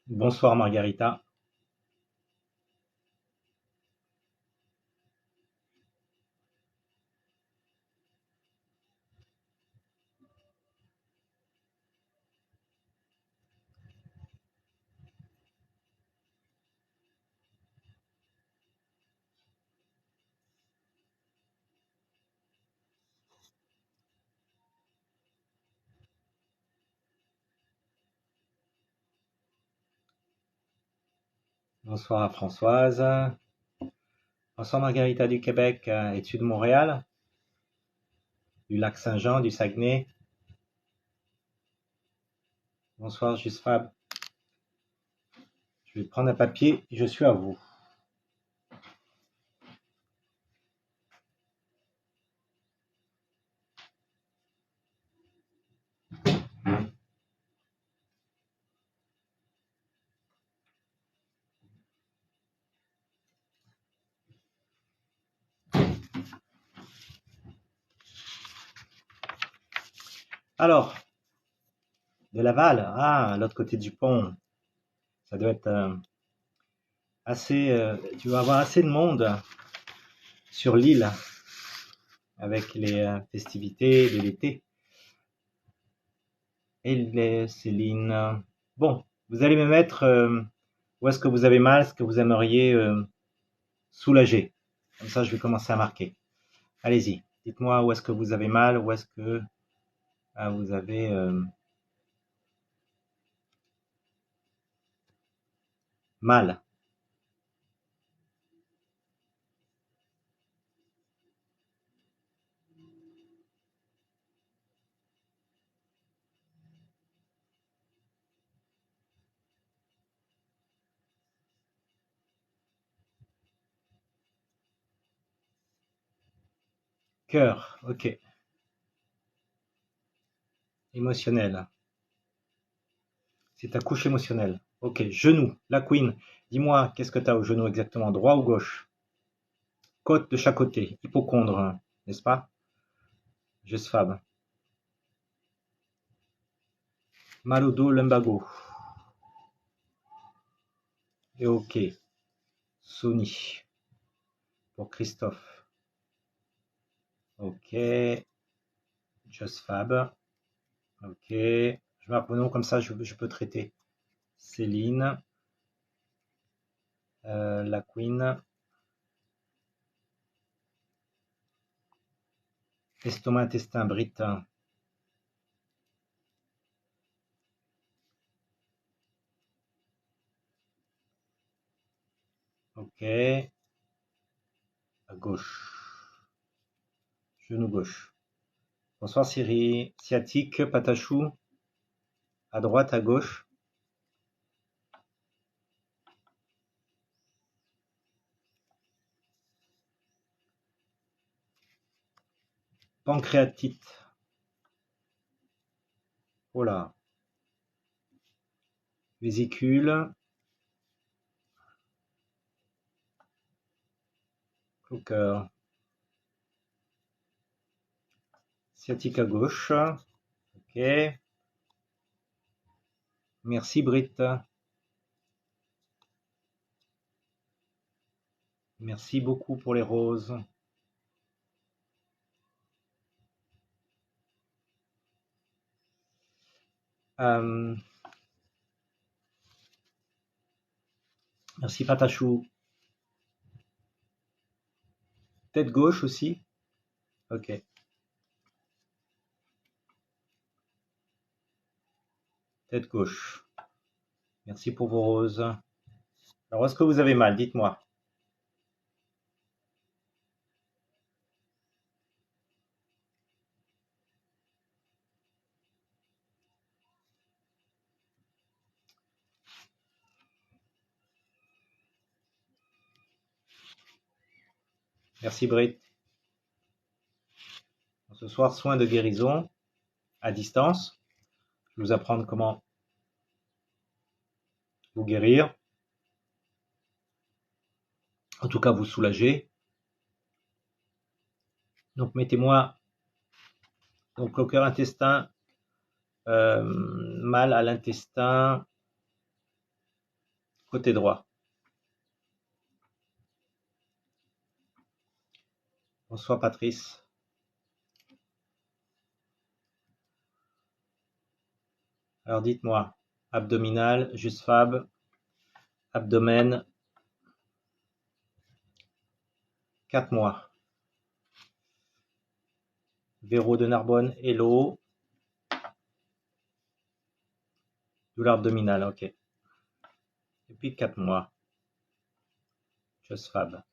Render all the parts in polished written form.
Bonsoir Margarita. Bonsoir à Françoise. Bonsoir Margarita du Québec. Es-tu de Montréal? Du lac Saint-Jean, du Saguenay? Bonsoir Juste Fab. Je vais prendre un papier. Je suis à vous. Alors, de Laval. Ah, à l'autre côté du pont. Ça doit être assez... tu vas avoir assez de monde sur l'île avec les festivités de l'été. Et les Céline. Bon, vous allez me mettre où est-ce que vous avez mal, ce que vous aimeriez soulager. Comme ça, je vais commencer à marquer. Allez-y. Dites-moi où est-ce que vous avez mal, où est-ce que vous avez mal. Cœur, ok. Émotionnel. C'est ta couche émotionnelle. Ok. Genou, la queen. Dis-moi, qu'est-ce que tu as au genou exactement? Droit ou gauche? Côte de chaque côté. Hypocondre, n'est-ce pas? Juste Fab. Mal au dos, lumbago. Et ok. Sony. Pour Christophe. Ok. Just Fab. Ok. Je marque mon nom comme ça, je peux traiter. Céline. La queen. Estomac, intestin, Britain. Ok. À gauche. Genou gauche. Bonsoir Siri. Sciatique, patachou. À droite, à gauche. Pancréatite. Oh là. Vésicule. Au cœur. Sciatique à gauche. Ok. Merci Britt. Merci beaucoup pour les roses. Euh, merci Patachou. Tête gauche aussi. Ok. Tête gauche. Merci pour vos roses. Alors, est-ce que vous avez mal? Dites-moi. Merci Britt. Ce soir, soin de guérison à distance. Je vais vous apprendre comment vous guérir. En tout cas, vous soulager. Donc, mettez-moi donc le cœur intestin, mal à l'intestin, côté droit. Bonsoir Patrice. Alors dites-moi, abdominal, juste fab, abdomen, 4 mois. Véro de Narbonne, hello. Douleur abdominale, ok. Et puis 4 mois. Just fab.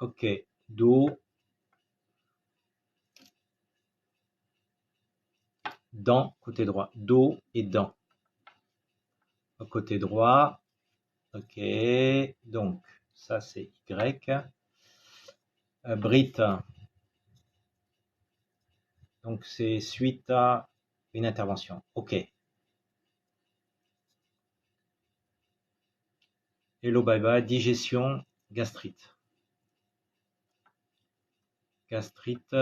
Ok, dos, dents, côté droit. Dos et dents. Côté droit. Ok, donc ça c'est Y. Brit, donc c'est suite à une intervention. Ok. Hello, bye bye. Digestion, gastrite. Gastrite.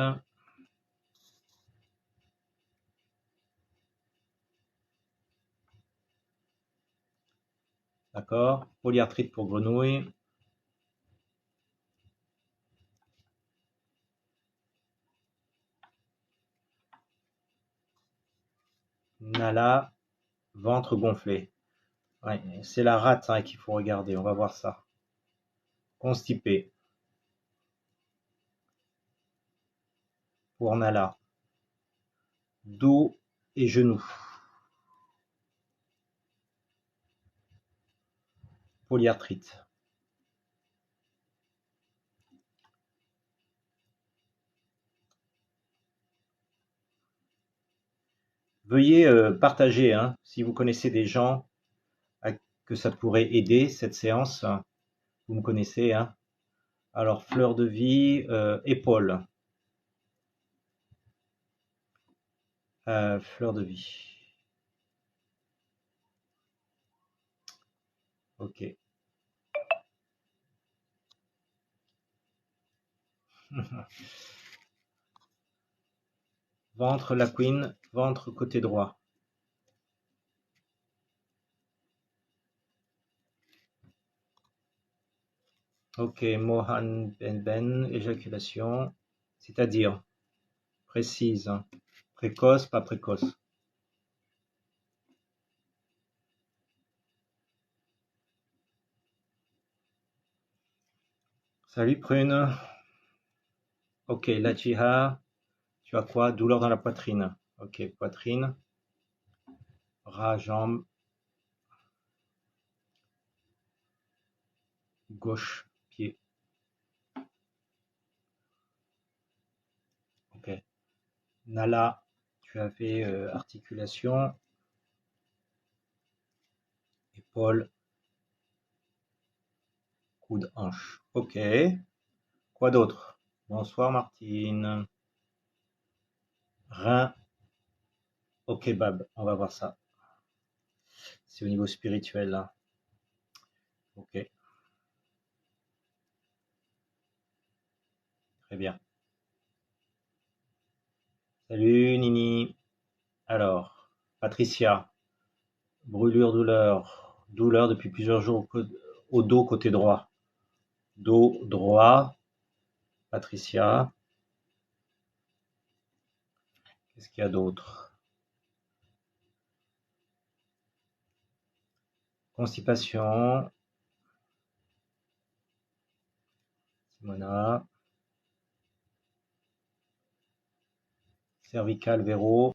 D'accord. Polyarthrite pour grenouille. Nala, ventre gonflé. Ouais, c'est la rate hein, qu'il faut regarder. On va voir ça. Constipé. Pour Nala. Dos et genoux. Polyarthrite. Veuillez partager hein, si vous connaissez des gens que ça pourrait aider cette séance. Vous me connaissez. Hein. Alors, fleur de vie, épaule. Fleur de vie. Ok. Ventre, la queen, ventre côté droit. Ok, Mohan Ben, éjaculation, c'est-à-dire précise, précoce, pas précoce. Salut Prune. Ok, la Jiha, tu as quoi? Douleur dans la poitrine. Ok, poitrine. Ras, jambe. Gauche, pied. Ok. Nala, tu avais articulation. Épaule. Coude, hanche. Ok. Quoi d'autre? Bonsoir Martine. Rein. Ok, Bab, on va voir ça. C'est au niveau spirituel là. Ok, très bien. Salut Nini. Alors, Patricia, brûlure, douleur. Douleur depuis plusieurs jours au dos côté droit. Dos droit. Patricia. Qu'est-ce qu'il y a d'autre? Constipation. Simona. Cervical, Véro.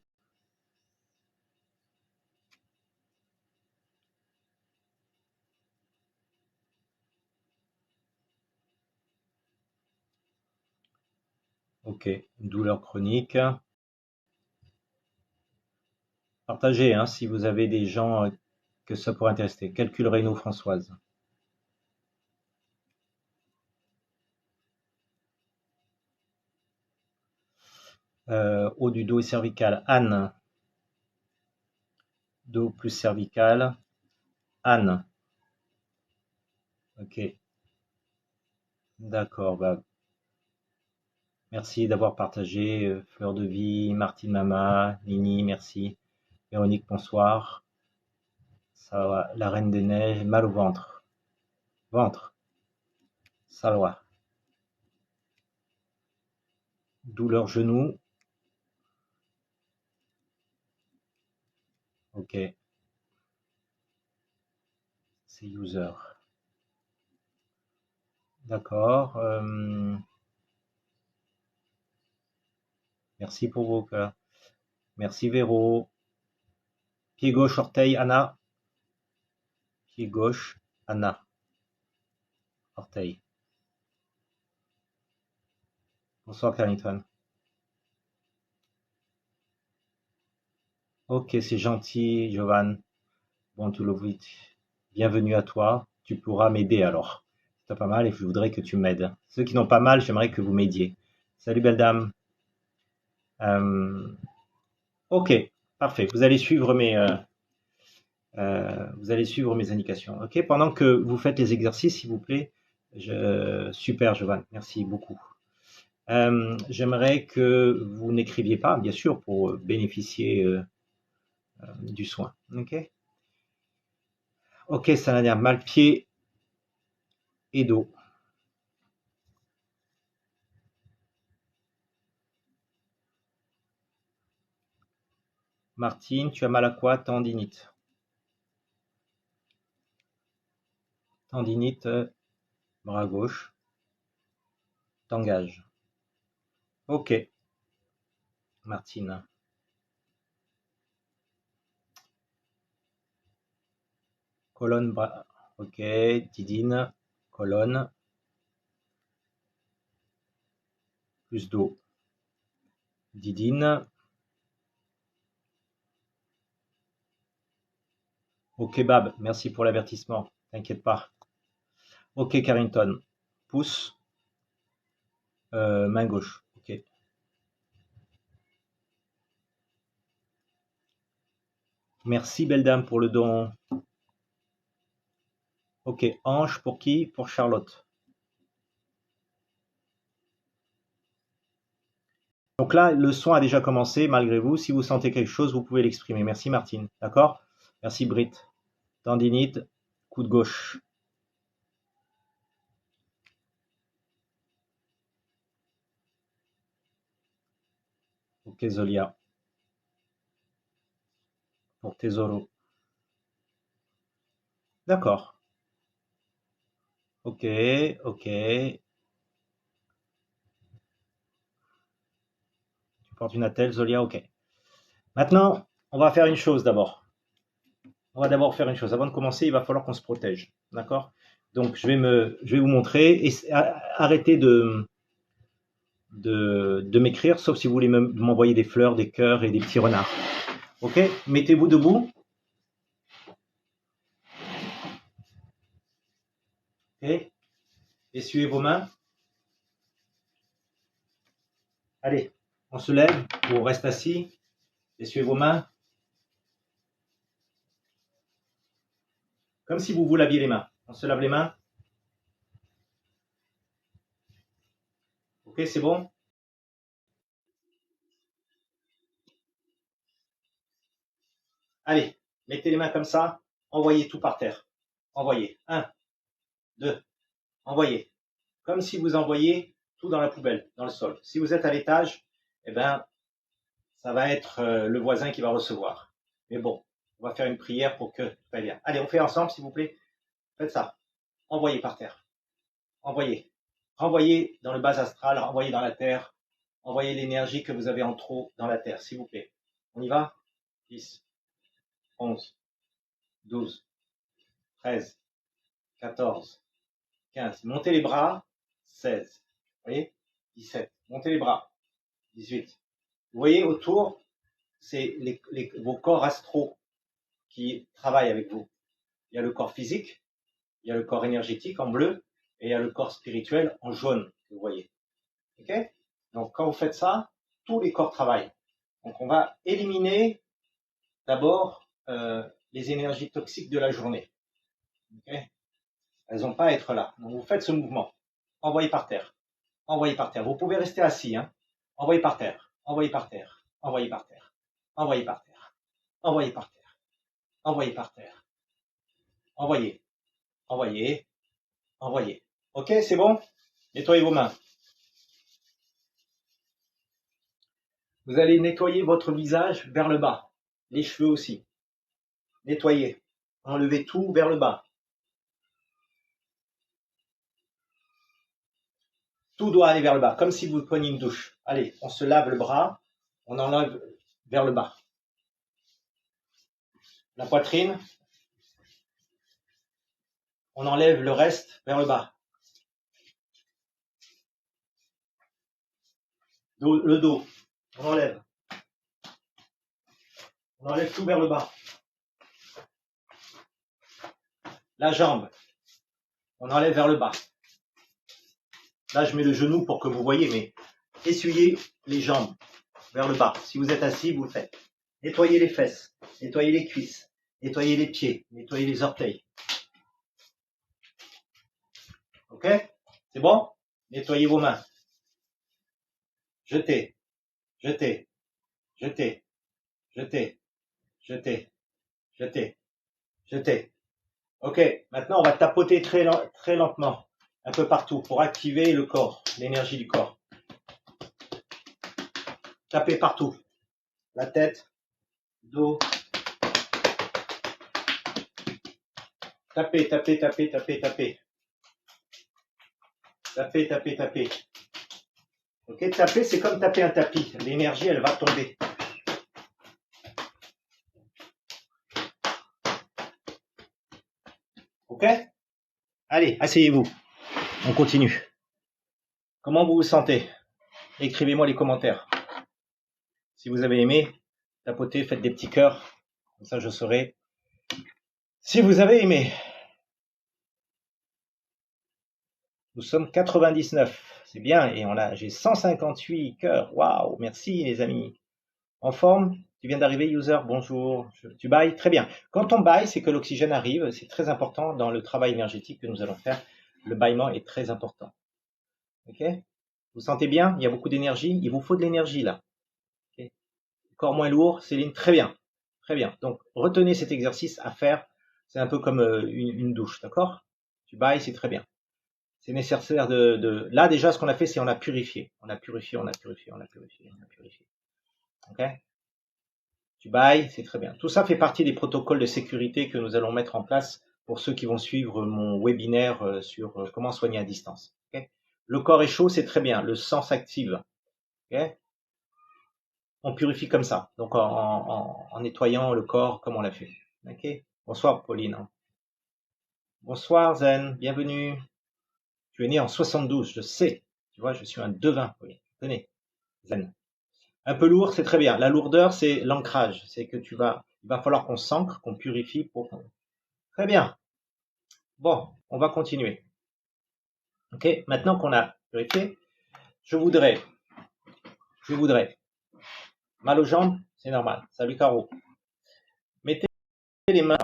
Ok, douleur chronique. Partagez hein, si vous avez des gens que ça pourrait intéresser. Calcul rénaux Françoise. Haut du dos et cervical. Anne. Dos plus cervical. Anne. Ok. D'accord. Bah, merci d'avoir partagé. Fleur de vie, Martine Mama, Nini, merci. Véronique, bonsoir. Ça va. La Reine des Neiges, mal au ventre. Ventre. Salwa. Douleur genou. Ok. C'est user. D'accord. Merci pour vos cœurs. Merci Véro. Pied gauche, orteil, Anna. Pied gauche, Anna. Orteil. Bonsoir Carrington. Ok, c'est gentil, Jovan. Bon, tu vite. Bienvenue à toi. Tu pourras m'aider alors. Si t'as pas mal et je voudrais que tu m'aides. Ceux qui n'ont pas mal, j'aimerais que vous m'aidiez. Salut belle dame. Ok, parfait. Vous allez suivre mes indications. Ok, pendant que vous faites les exercices, s'il vous plaît. Super, Jovan. Merci beaucoup. J'aimerais que vous n'écriviez pas, bien sûr, pour bénéficier du soin. Ok. Ok, ça n'a dire mal pied et dos. Martine, tu as mal à quoi? Tendinite. Tendinite, bras gauche. T'engages. Ok, Martine. Colonne, bras. Ok, Didine. Colonne. Plus dos. Didine. Ok, Bab, merci pour l'avertissement. T'inquiète pas. Ok, Carrington. Pouce. Main gauche. Ok. Merci, belle dame, pour le don. Ok, hanche pour qui? Pour Charlotte. Donc là, le soin a déjà commencé, malgré vous. Si vous sentez quelque chose, vous pouvez l'exprimer. Merci, Martine. D'accord? Merci, Britt. Tendinite, coup de gauche. Ok, Zolia. Pour Tesoro. D'accord. Ok, ok. Tu portes une attelle, Zolia, ok. Maintenant, on va faire une chose d'abord. On va d'abord faire une chose. Avant de commencer, il va falloir qu'on se protège. D'accord? Donc, je vais vous montrer. Et arrêtez de m'écrire, sauf si vous voulez m'envoyer des fleurs, des cœurs et des petits renards. Ok? Mettez-vous debout. Ok? Essuyez vos mains. Allez, on se lève ou on reste assis. Essuyez vos mains. Comme si vous vous laviez les mains. On se lave les mains. Ok, c'est bon? Allez, mettez les mains comme ça. Envoyez tout par terre. Envoyez. 1, 2, envoyez. Comme si vous envoyiez tout dans la poubelle, dans le sol. Si vous êtes à l'étage, eh ben, ça va être le voisin qui va recevoir. Mais bon, on va faire une prière pour que tout aille bien. Allez, on fait ensemble, s'il vous plaît. Faites ça. Envoyez par terre. Envoyez. Renvoyez dans le bas astral, renvoyez dans la terre. Envoyez l'énergie que vous avez en trop dans la terre, s'il vous plaît. On y va? 10, 11, 12, 13, 14, 15. Montez les bras. 16. Vous voyez? 17. Montez les bras. 18. Vous voyez autour, c'est vos corps astraux qui travaillent avec vous. Il y a le corps physique, il y a le corps énergétique en bleu, et il y a le corps spirituel en jaune, vous voyez. Ok? Donc quand vous faites ça, tous les corps travaillent. Donc on va éliminer d'abord les énergies toxiques de la journée. Okay? Elles n'ont pas à être là. Donc vous faites ce mouvement. Envoyez par terre. Envoyez par terre. Vous pouvez rester assis. Hein? Envoyez par terre. Envoyez par terre. Envoyez par terre. Envoyez par terre. Envoyez par terre. Envoyez par terre. Envoyez. Envoyez. Envoyez. Ok, c'est bon? Nettoyez vos mains. Vous allez nettoyer votre visage vers le bas. Les cheveux aussi. Nettoyez. Enlevez tout vers le bas. Tout doit aller vers le bas, comme si vous preniez une douche. Allez, on se lave le bras, on enlève vers le bas. La poitrine, on enlève le reste vers le bas. Le dos, on enlève. On enlève tout vers le bas. La jambe, on enlève vers le bas. Là, je mets le genou pour que vous voyez, mais essuyez les jambes vers le bas. Si vous êtes assis, vous le faites. Nettoyez les fesses, nettoyez les cuisses, nettoyez les pieds, nettoyez les orteils. Ok? C'est bon? Nettoyez vos mains. Jetez, jetez, jetez, jetez, jetez, jetez, jetez. Ok, maintenant on va tapoter très lentement, un peu partout, pour activer le corps, l'énergie du corps. Tapez partout. La tête, le dos. Tapez, tapez, tapez, tapez, tapez. Tapez, tapez, tapez. Ok, taper, c'est comme taper un tapis. L'énergie, elle va tomber. Ok? Allez, asseyez-vous. On continue. Comment vous vous sentez? Écrivez-moi les commentaires. Si vous avez aimé, tapotez, faites des petits cœurs. Comme ça, je saurai. Si vous avez aimé. Nous sommes 99. C'est bien. Et j'ai 158 cœurs. Waouh, merci les amis. En forme? Tu viens d'arriver, user, bonjour. Tu bailles? Très bien. Quand on baille, c'est que l'oxygène arrive. C'est très important dans le travail énergétique que nous allons faire. Le bâillement est très important. Ok? Vous sentez bien? Il y a beaucoup d'énergie. Il vous faut de l'énergie là. Okay? Corps moins lourd, Céline, très bien. Très bien. Donc, retenez cet exercice à faire. C'est un peu comme une douche, d'accord? Tu bailles, c'est très bien. C'est nécessaire Là, déjà, ce qu'on a fait, c'est on a purifié. On a purifié, on a purifié, on a purifié, on a purifié. Ok? Tu bailles, c'est très bien. Tout ça fait partie des protocoles de sécurité que nous allons mettre en place pour ceux qui vont suivre mon webinaire sur comment soigner à distance. Okay? Le corps est chaud, c'est très bien. Le sang s'active. Okay? On purifie comme ça, donc en nettoyant le corps comme on l'a fait. Okay? Bonsoir Pauline. Bonsoir Zen, bienvenue. Tu es né en 72, je sais. Tu vois, je suis un devin, Pauline. Tenez, Zen. Un peu lourd, c'est très bien. La lourdeur, c'est l'ancrage. C'est que il va falloir qu'on s'ancre, qu'on purifie pour. Très bien. Bon, on va continuer. Ok, maintenant qu'on a purifié, je voudrais, mal aux jambes, c'est normal. Salut Caro. Mettez les mains.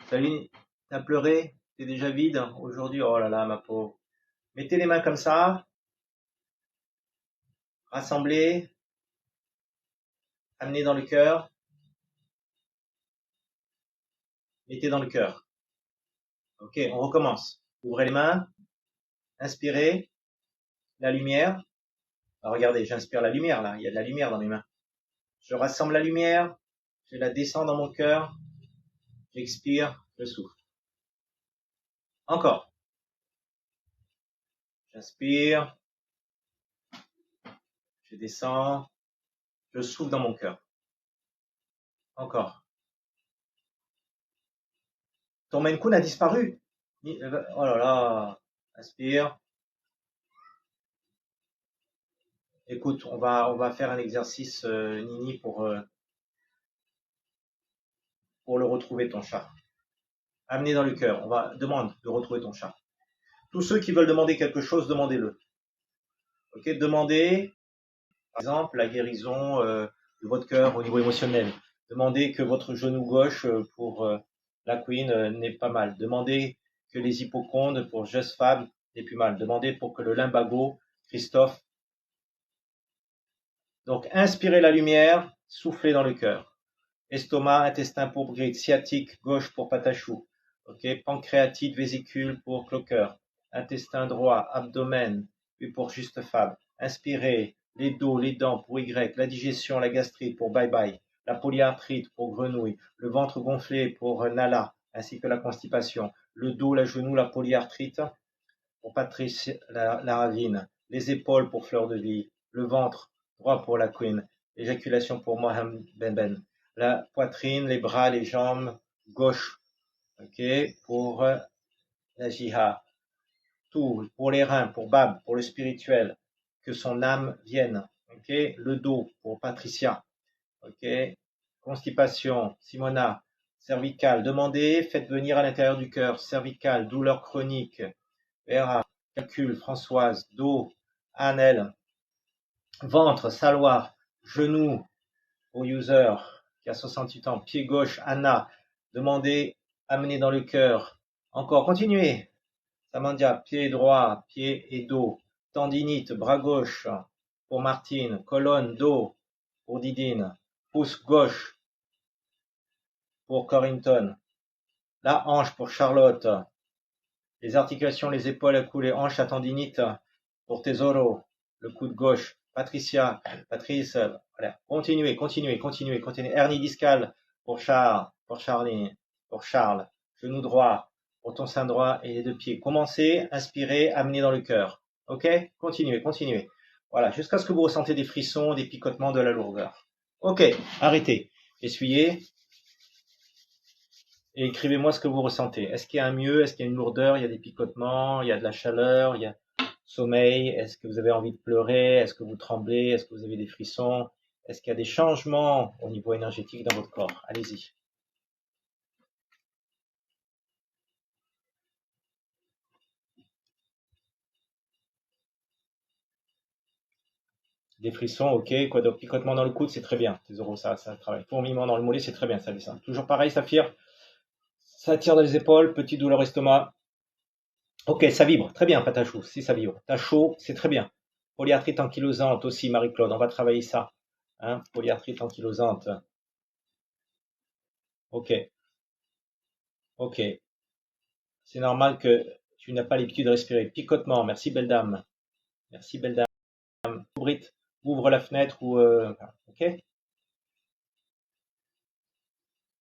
Salut, t'as pleuré, t'es déjà vide aujourd'hui. Oh là là, ma pauvre. Mettez les mains comme ça, rassemblez, amenez dans le cœur, mettez dans le cœur. Ok, on recommence. Ouvrez les mains, inspirez la lumière. Alors, regardez, j'inspire la lumière là, il y a de la lumière dans mes mains. Je rassemble la lumière, je la descends dans mon cœur, j'expire, je souffle. Encore. J'inspire, je descends, je souffle dans mon cœur. Encore. Ton Maine Coon a disparu. Oh là là. Inspire. Écoute, on va faire un exercice, Nini, pour le retrouver, ton chat. Amenez dans le cœur. Demande de retrouver ton chat. Tous ceux qui veulent demander quelque chose, demandez-le. Ok, demandez, par exemple, la guérison de votre cœur au niveau émotionnel. Demandez que votre genou gauche pour la Queen n'est pas mal. Demandez que les hypochondres pour Just Fab n'est plus mal. Demandez pour que le limbago, Christophe. Donc, inspirez la lumière, soufflez dans le cœur. Estomac, intestin pour bride, sciatique gauche pour patachou. Ok, pancréatite, vésicule pour cloqueur. Intestin droit, abdomen, puis pour juste fab. Inspirez, les dos, les dents pour Y, la digestion, la gastrite pour bye bye, la polyarthrite pour grenouille, le ventre gonflé pour nala, ainsi que la constipation, le dos, la genou, la polyarthrite pour Patrice la ravine, les épaules pour fleur de vie, le ventre droit pour la queen, l'éjaculation pour Mohamed Ben, la poitrine, les bras, les jambes gauche, ok, pour la jihad, tout, pour les reins, pour Bab, pour le spirituel, que son âme vienne, ok, le dos pour Patricia, ok, constipation, Simona, cervicale, demandez, faites venir à l'intérieur du cœur, cervicale, douleur chronique, Vera, calcul, Françoise, dos, Annelle, ventre, Saloir, genou, au user qui a 68 ans, pied gauche, Anna, demandez, amenez dans le cœur, encore, continuez, Samandia, pied droit, pied et dos, tendinite, bras gauche, pour Martine, colonne, dos, pour Didine, pouce gauche, pour Corrington, la hanche pour Charlotte, les articulations, les épaules, le cou, les hanches, la tendinite pour Tesoro, le coude gauche, Patricia, Patrice, voilà. Continuez. Hernie discale pour Charlie, pour Charles, genou droit, pour ton sein droit et les deux pieds. Commencez, inspirez, amenez dans le cœur. Ok? Continuez. Voilà, jusqu'à ce que vous ressentez des frissons, des picotements, de la lourdeur. Ok, arrêtez. Essuyez. Et écrivez-moi ce que vous ressentez. Est-ce qu'il y a un mieux? Est-ce qu'il y a une lourdeur? Il y a des picotements? Il y a de la chaleur? Il y a sommeil? Est-ce que vous avez envie de pleurer? Est-ce que vous tremblez? Est-ce que vous avez des frissons? Est-ce qu'il y a des changements au niveau énergétique dans votre corps? Allez-y. Des frissons, ok. Quoi d'autre? Picotement dans le coude, c'est très bien. Tesoro, ça travaille. Fourmillement dans le mollet, c'est très bien, ça descend. Toujours pareil, Saphir. Ça tire dans les épaules, petite douleur estomac. Ok, ça vibre. Très bien, Patachou, si ça vibre. T'as chaud, c'est très bien. Polyarthrite ankylosante aussi, Marie-Claude. On va travailler ça. Hein, polyarthrite ankylosante. Ok, ok. C'est normal que tu n'as pas l'habitude de respirer. Picotement, merci belle dame. Merci belle dame. Brit, ouvre la fenêtre ou ok.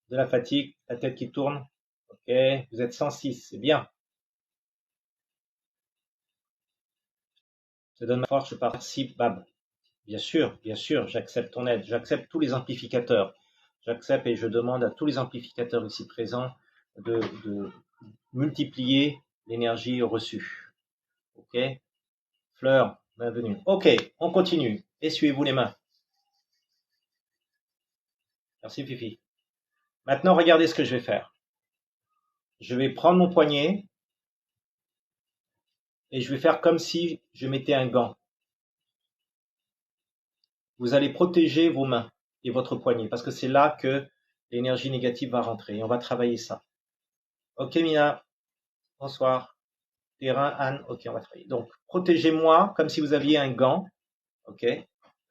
De la fatigue, la tête qui tourne. Ok, vous êtes 106, c'est bien. Je te donne ma force, je participe, Bab. Bien sûr, j'accepte ton aide. J'accepte tous les amplificateurs. J'accepte et je demande à tous les amplificateurs ici présents de multiplier l'énergie reçue. Ok? Fleur, bienvenue. Ok, on continue. Essuyez-vous les mains. Merci Fifi. Maintenant, regardez ce que je vais faire. Je vais prendre mon poignet et je vais faire comme si je mettais un gant. Vous allez protéger vos mains et votre poignet parce que c'est là que l'énergie négative va rentrer et on va travailler ça. Ok Mina, bonsoir. Terrain, Anne, ok, on va travailler. Donc, protégez-moi comme si vous aviez un gant, ok?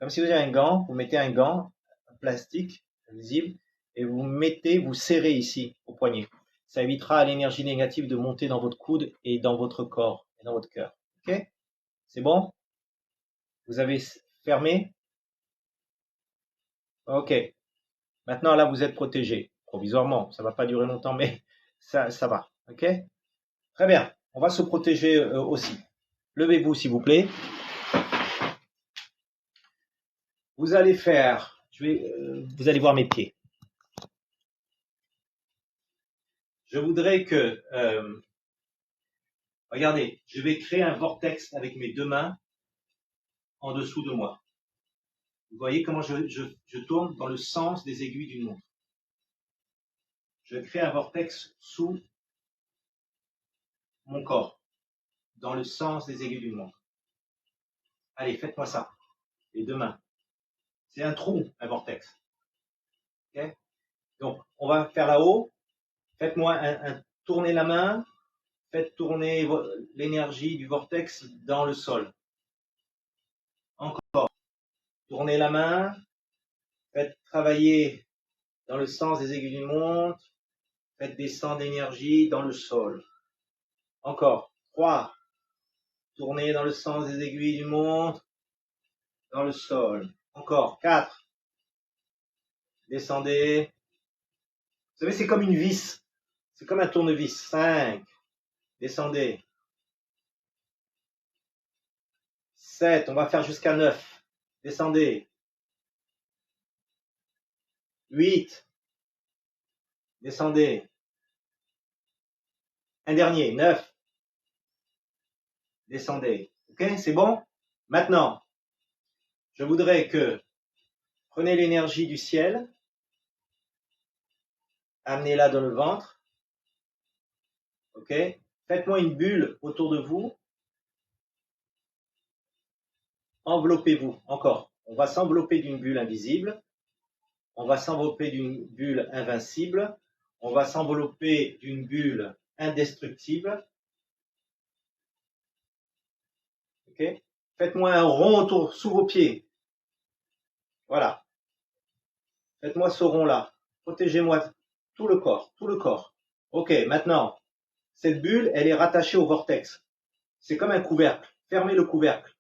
Comme si vous aviez un gant, vous mettez un gant, un plastique, visible, et vous serrez ici, au poignet. Ça évitera à l'énergie négative de monter dans votre coude et dans votre corps, et dans votre cœur. Ok? C'est bon? Vous avez fermé? Ok. Maintenant, là, vous êtes protégé, provisoirement. Ça va pas durer longtemps, mais ça va. Ok? Très bien. On va se protéger aussi. Levez-vous, s'il vous plaît. Vous allez faire, vous allez voir mes pieds. Je voudrais que, regardez, je vais créer un vortex avec mes deux mains en dessous de moi. Vous voyez comment je tourne dans le sens des aiguilles d'une montre. Je crée un vortex sous mon corps, dans le sens des aiguilles d'une montre. Allez, faites-moi ça, les deux mains. C'est un trou, un vortex. Okay? Donc, on va faire là-haut. Faites-moi tournez la main, faites tourner l'énergie du vortex dans le sol. Encore. Tournez la main, Faites travailler dans le sens des aiguilles d'une montre. Faites descendre l'énergie dans le sol. Encore. 3. Tournez dans le sens des aiguilles d'une montre. Dans le sol. Encore. 4. Descendez. Vous savez, c'est comme une vis. C'est comme un tournevis. 5. Descendez. 7. On va faire jusqu'à 9. Descendez. 8. Descendez. Un dernier. 9. Descendez. Ok, c'est bon? Maintenant, je voudrais que prenez l'énergie du ciel, amenez-la dans le ventre. Ok? Faites-moi une bulle autour de vous. Enveloppez-vous. Encore. On va s'envelopper d'une bulle invisible. On va s'envelopper d'une bulle invincible. On va s'envelopper d'une bulle indestructible. Ok? Faites-moi un rond autour, sous vos pieds. Voilà. Faites-moi ce rond-là. Protégez-moi tout le corps, tout le corps. Ok, maintenant, cette bulle, elle est rattachée au vortex. C'est comme un couvercle. Fermez le couvercle.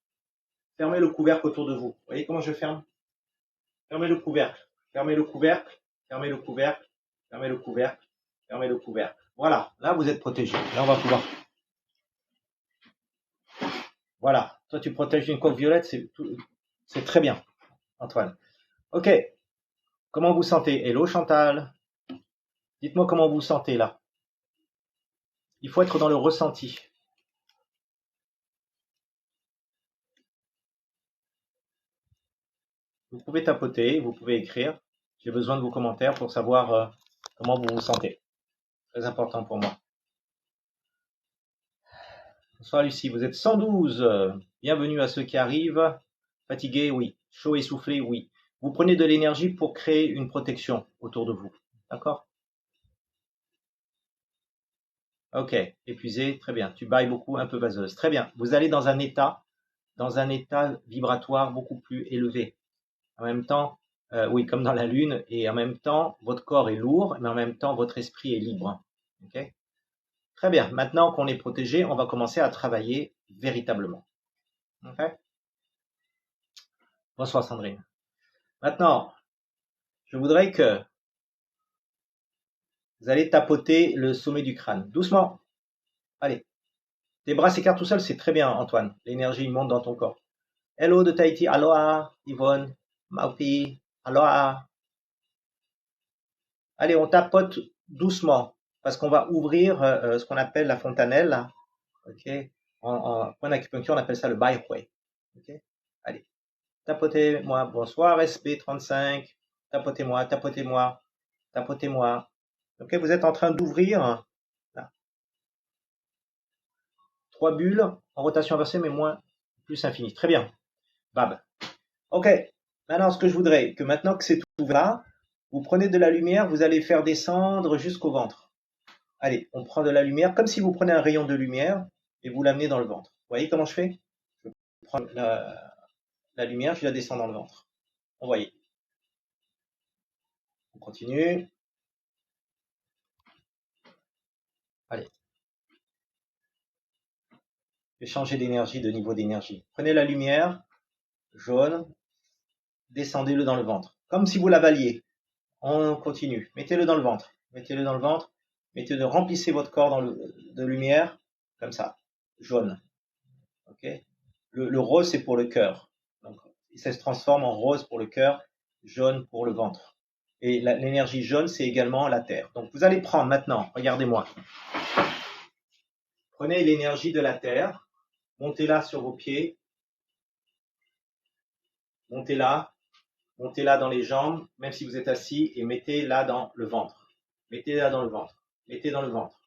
Fermez le couvercle autour de vous. Vous voyez comment je ferme? Fermez le couvercle. Fermez le couvercle. Fermez le couvercle. Fermez le couvercle. Fermez le couvercle. Voilà. Là, vous êtes protégé. Là, on va pouvoir. Voilà. Toi, tu protèges d'une coque violette. C'est très bien, Antoine. Ok. Comment vous sentez? Hello, Chantal. Dites-moi comment vous sentez là. Il faut être dans le ressenti. Vous pouvez tapoter, vous pouvez écrire. J'ai besoin de vos commentaires pour savoir comment vous vous sentez. Très important pour moi. Bonsoir Lucie, vous êtes 112. Bienvenue à ceux qui arrivent. Fatigué, oui. Chaud, essoufflé, oui. Vous prenez de l'énergie pour créer une protection autour de vous. D'accord? Ok. Épuisé, très bien. Tu bailles beaucoup, un peu vaseuse. Très bien. Vous allez dans un état vibratoire beaucoup plus élevé. En même temps, oui, comme dans la Lune, et en même temps, votre corps est lourd, mais en même temps, votre esprit est libre. Ok? Très bien. Maintenant qu'on est protégé, on va commencer à travailler véritablement. Ok? Bonsoir Sandrine. Maintenant, je voudrais que vous allez tapoter le sommet du crâne. Doucement. Allez. Tes bras s'écartent tout seuls, c'est très bien, Antoine. L'énergie monte dans ton corps. Hello de Tahiti. Aloha, Yvonne. Maupi. Aloha. Allez, on tapote doucement parce qu'on va ouvrir ce qu'on appelle la fontanelle. Là. Ok. En point d'acupuncture, on appelle ça le baihui. Ok. Allez. Tapotez-moi. Bonsoir, SB35. Tapotez-moi, tapotez-moi, tapotez-moi. Ok, vous êtes en train d'ouvrir là, 3 bulles en rotation inversée, mais moins, plus infini. Très bien. Bab. Ok. Maintenant, ce que je voudrais, que maintenant que c'est tout là, vous prenez de la lumière, vous allez faire descendre jusqu'au ventre. Allez, on prend de la lumière, comme si vous prenez un rayon de lumière et vous l'amenez dans le ventre. Vous voyez comment je fais? Je prends la lumière, je la descends dans le ventre. Vous voyez. On continue. Allez. Je vais changer d'énergie, de niveau d'énergie. Prenez la lumière jaune, descendez-le dans le ventre, comme si vous l'avaliez. On continue. Mettez-le dans le ventre. Mettez-le dans le ventre. Mettez-le, remplissez votre corps de lumière, comme ça, jaune. Ok. Le rose, c'est pour le cœur. Donc, ça se transforme en rose pour le cœur, jaune pour le ventre. Et l'énergie jaune, c'est également la terre. Donc, vous allez prendre maintenant, regardez-moi. Prenez l'énergie de la terre, montez-la sur vos pieds, montez-la dans les jambes, même si vous êtes assis, et mettez-la dans le ventre. Mettez-la dans le ventre. Mettez dans le ventre.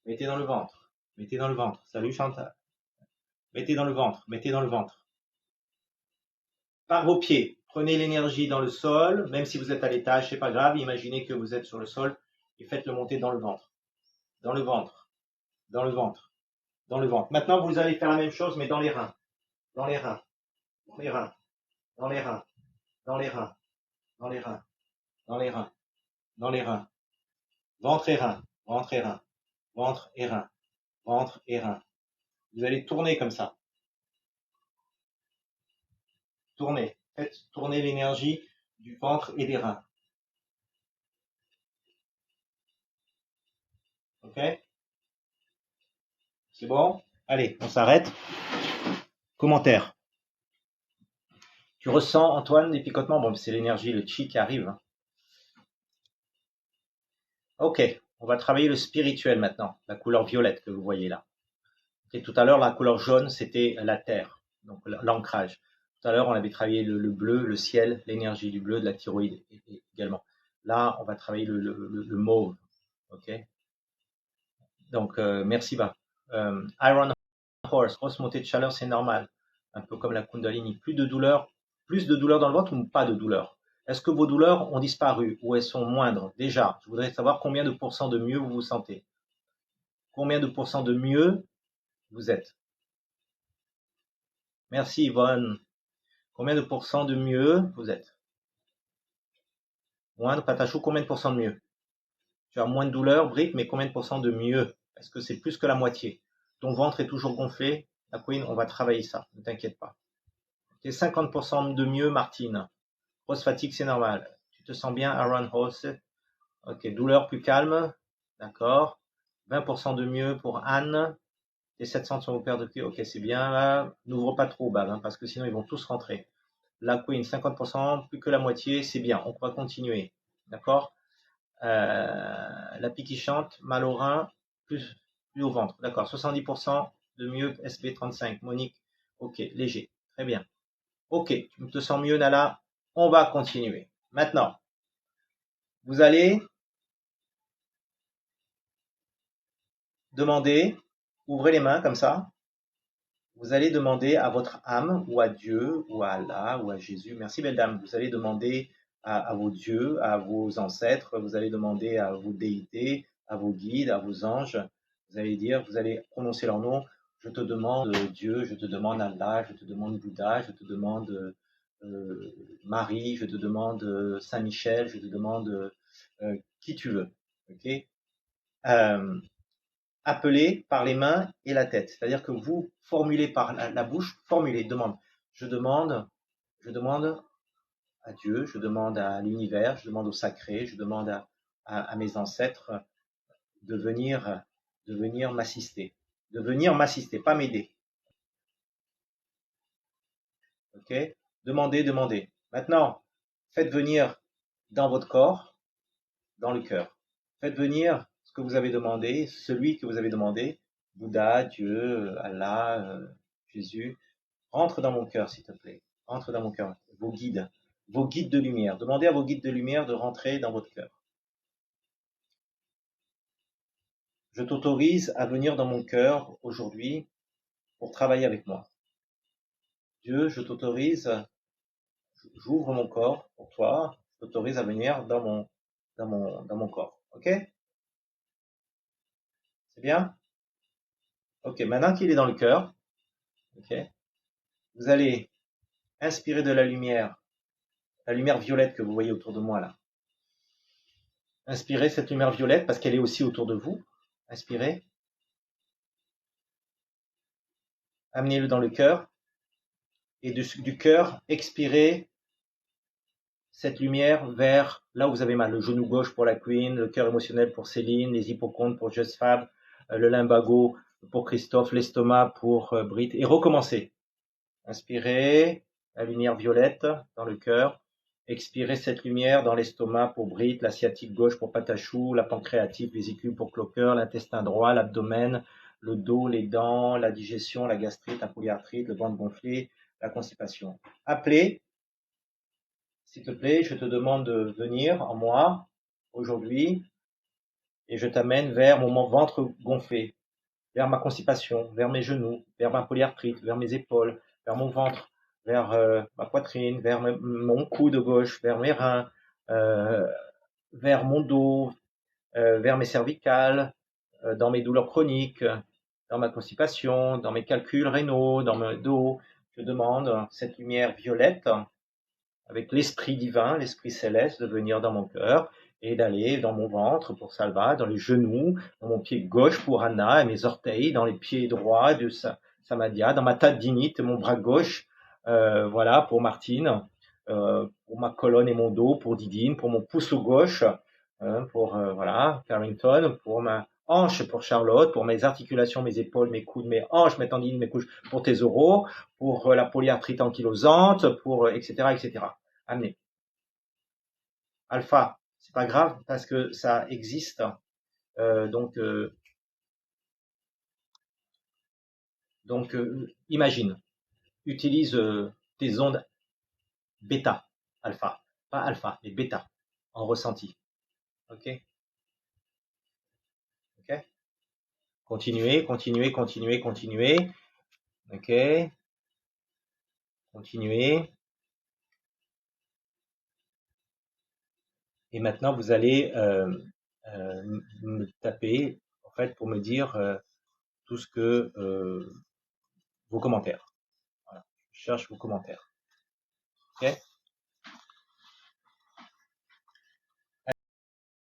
Mettez dans le ventre. Mettez dans le ventre. Salut Chantal. Mettez dans le ventre. Mettez dans le ventre. Par vos pieds. Prenez l'énergie dans le sol, même si vous êtes à l'étage, c'est pas grave. Imaginez que vous êtes sur le sol et faites-le monter dans le ventre. Dans le ventre. Dans le ventre. Dans le ventre. Maintenant, vous allez faire la même chose, mais dans les reins. Dans les reins. Dans les reins. Dans les reins. Dans les reins. dans les reins, dans les reins, dans les reins, ventre et reins, ventre et reins, ventre et reins, ventre et reins. Vous allez tourner comme ça. Tournez. Faites tourner l'énergie du ventre et des reins. Ok? C'est bon? Allez, on s'arrête. Commentaire. Tu ressens, Antoine, des picotements? Bon, c'est l'énergie, le chi qui arrive. Hein. Ok, on va travailler le spirituel maintenant, la couleur violette que vous voyez là. Et tout à l'heure, la couleur jaune, c'était la terre, donc l'ancrage. Tout à l'heure, on avait travaillé le bleu, le ciel, l'énergie du bleu, de la thyroïde également. Là, on va travailler le mauve. Ok. Donc, merci, Bas. Iron Horse, grosse montée de chaleur, c'est normal. Un peu comme la Kundalini. Plus de douleur dans le ventre ou pas de douleur? Est-ce que vos douleurs ont disparu ou elles sont moindres? Déjà, je voudrais savoir combien de pourcents de mieux vous vous sentez. Combien de pourcents de mieux vous êtes? Merci Yvonne. Combien de pourcents de mieux vous êtes? Moindre, Patachou, combien de pourcents de mieux? Tu as moins de douleur, Britt, mais combien de pourcents de mieux? Est-ce que c'est plus que la moitié? Ton ventre est toujours gonflé? La Queen, on va travailler ça, ne t'inquiète pas. Okay, 50% de mieux, Martine. Grosse fatigue, c'est normal. Tu te sens bien, Aaron Hoss? Ok, douleur plus calme, d'accord. 20% de mieux pour Anne. Les 700 sont au père de pied, ok, c'est bien. N'ouvre pas trop, Bab, hein, parce que sinon ils vont tous rentrer. La Queen, 50%, plus que la moitié, c'est bien. On va continuer, d'accord. La pique qui chante, mal au rein, plus au ventre, d'accord. 70% de mieux, SB35. Monique, ok, léger, très bien. Ok, tu te sens mieux, Nala. On va continuer. Maintenant, vous allez demander, ouvrez les mains comme ça, vous allez demander à votre âme ou à Dieu ou à Allah ou à Jésus, merci belle dame, vous allez demander à vos dieux, à vos ancêtres, vous allez demander à vos déités, à vos guides, à vos anges, vous allez dire, vous allez prononcer leur nom, je te demande Dieu, je te demande Allah, je te demande Bouddha, je te demande Marie, je te demande Saint Michel, je te demande qui tu veux, ok. Appelez par les mains et la tête. C'est-à-dire que vous formulez par la bouche, formulez, demande. Je demande à Dieu, je demande à l'univers, je demande au sacré, je demande à mes ancêtres de venir m'assister. De venir m'assister, pas m'aider. Ok? Demandez, demandez. Maintenant, faites venir dans votre corps, dans le cœur. Faites venir ce que vous avez demandé, celui que vous avez demandé, Bouddha, Dieu, Allah, Jésus, rentre dans mon cœur, s'il te plaît. Rentre dans mon cœur. Vos guides de lumière. Demandez à vos guides de lumière de rentrer dans votre cœur. Je t'autorise à venir dans mon cœur aujourd'hui pour travailler avec moi. Dieu, je t'autorise, j'ouvre mon corps pour toi, je t'autorise à venir dans mon corps. Ok? C'est bien? Ok, maintenant qu'il est dans le cœur, ok, vous allez inspirer de la lumière violette que vous voyez autour de moi là. Inspirez cette lumière violette parce qu'elle est aussi autour de vous. Inspirez. Amenez-le dans le cœur. Et du cœur, expirez cette lumière vers là où vous avez mal. Le genou gauche pour la Queen, le cœur émotionnel pour Céline, les hippocampes pour Just Fab, le limbago pour Christophe, l'estomac pour Brit. Et recommencez. Inspirez la lumière violette dans le cœur. Expirez cette lumière dans l'estomac pour Brit, la sciatique gauche pour Patachou, la pancréatite vésicule pour Clocker, l'intestin droit, l'abdomen, le dos, les dents, la digestion, la gastrite, la polyarthrite, le ventre gonflé, la constipation. Appelez, s'il te plaît, je te demande de venir en moi aujourd'hui et je t'amène vers mon ventre gonflé, vers ma constipation, vers mes genoux, vers ma polyarthrite, vers mes épaules, vers mon ventre, vers ma poitrine, vers mon coude gauche, vers mes reins, vers mon dos, vers mes cervicales, dans mes douleurs chroniques, dans ma constipation, dans mes calculs rénaux, dans mon dos. Je demande cette lumière violette avec l'esprit divin, l'esprit céleste, de venir dans mon cœur et d'aller dans mon ventre pour Salva, dans les genoux, dans mon pied gauche pour Anna et mes orteils, dans les pieds droits de Samadia, dans ma tendinite, mon bras gauche, voilà, pour Martine, pour ma colonne et mon dos, pour Didine, pour mon pouce gauche, pour voilà, Carrington, pour ma hanche, pour Charlotte, pour mes articulations, mes épaules, mes coudes, mes hanches, mes tendines, mes couches, pour tes oraux, pour la polyarthrite ankylosante, pour etc., etc. Amenez. Alpha, c'est pas grave parce que ça existe. Donc, imagine, utilise tes ondes bêta, alpha, pas alpha, mais bêta, en ressenti. Ok, ok. Continuez, continuez, continuez, continuez. Ok, continuez. Et maintenant, vous allez me taper, en fait, pour me dire tout ce que vos commentaires. Voilà. Je cherche vos commentaires. Ok,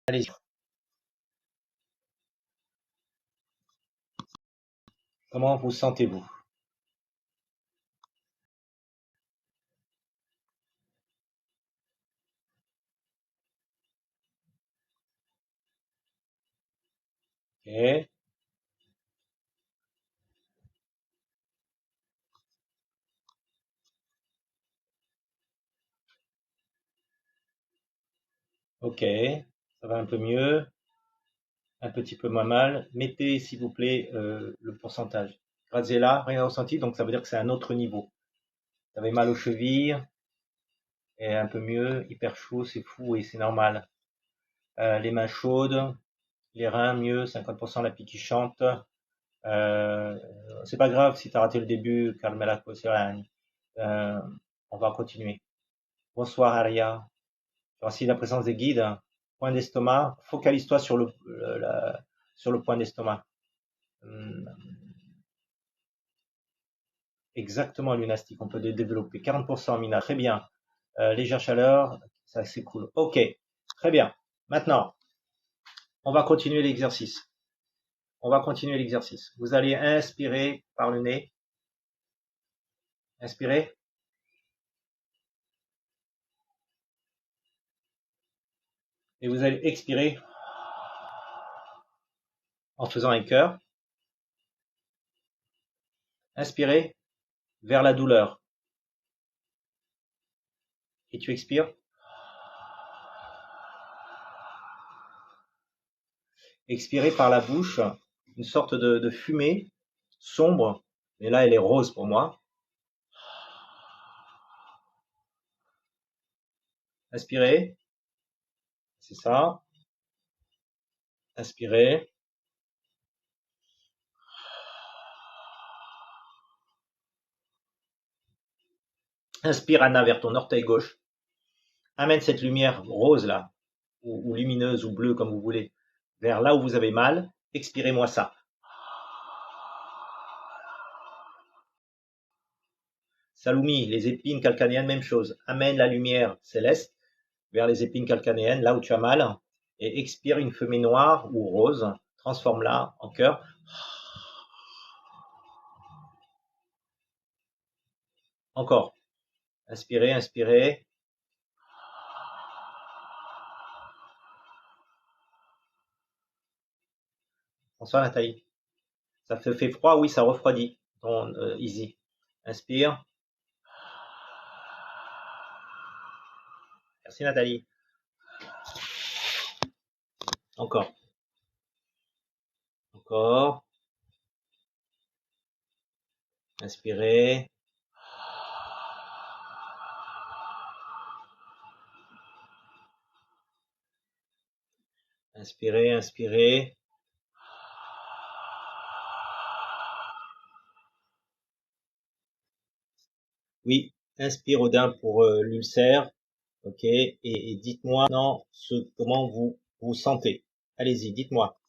allez-y. Comment vous sentez-vous? Ok, ok, ça va un peu mieux, un petit peu moins mal. Mettez, s'il vous plaît, le pourcentage. Graziella, rien ressenti, donc ça veut dire que c'est un autre niveau. Vous avez mal aux chevilles, et un peu mieux, hyper chaud, c'est fou et c'est normal. Les mains chaudes, les reins mieux, 50% la pique qui chante. Euh, c'est pas grave si tu as raté le début, Carmela Coserani. Euh, on va continuer. Bonsoir Aria. Voici la présence des guides. Point d'estomac. Focalise-toi sur sur le point d'estomac. Hum, Exactement, lunastique. On peut développer 40% Mina. Très bien. Légère chaleur. Ça, c'est cool. Ok. Très bien. Maintenant, on va continuer l'exercice. On va continuer l'exercice. Vous allez inspirer par le nez. Inspirez. Et vous allez expirer en faisant un cœur. Inspirez vers la douleur. Et tu expires. Expirez par la bouche une sorte de fumée sombre. Mais là, elle est rose pour moi. Inspirez. C'est ça. Inspirez. Inspire Anna vers ton orteil gauche. Amène cette lumière rose là, ou lumineuse ou bleue comme vous voulez, vers là où vous avez mal. Expirez-moi ça. Salumi, les épines calcanéennes, même chose. Amène la lumière céleste vers les épines calcanéennes, là où tu as mal, et expire une fumée noire ou rose. Transforme-la en cœur. Encore. Inspirez, inspirez. Bonsoir Nathalie. Ça te fait froid? Oui, ça refroidit. Ton easy. Inspire. Merci Nathalie. Encore. Encore. Inspirez. Inspirez, inspirez. Oui, inspire Odin pour l'ulcère. Ok. Et dites-moi maintenant comment vous vous sentez. Allez-y, dites-moi.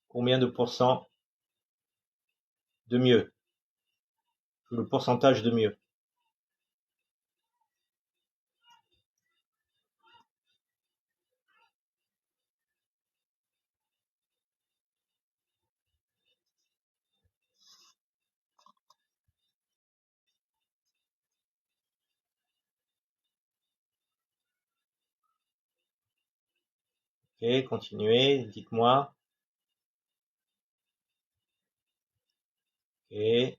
Combien de pourcents? de mieux, le pourcentage de mieux. Ok, continuez, dites-moi. Ok,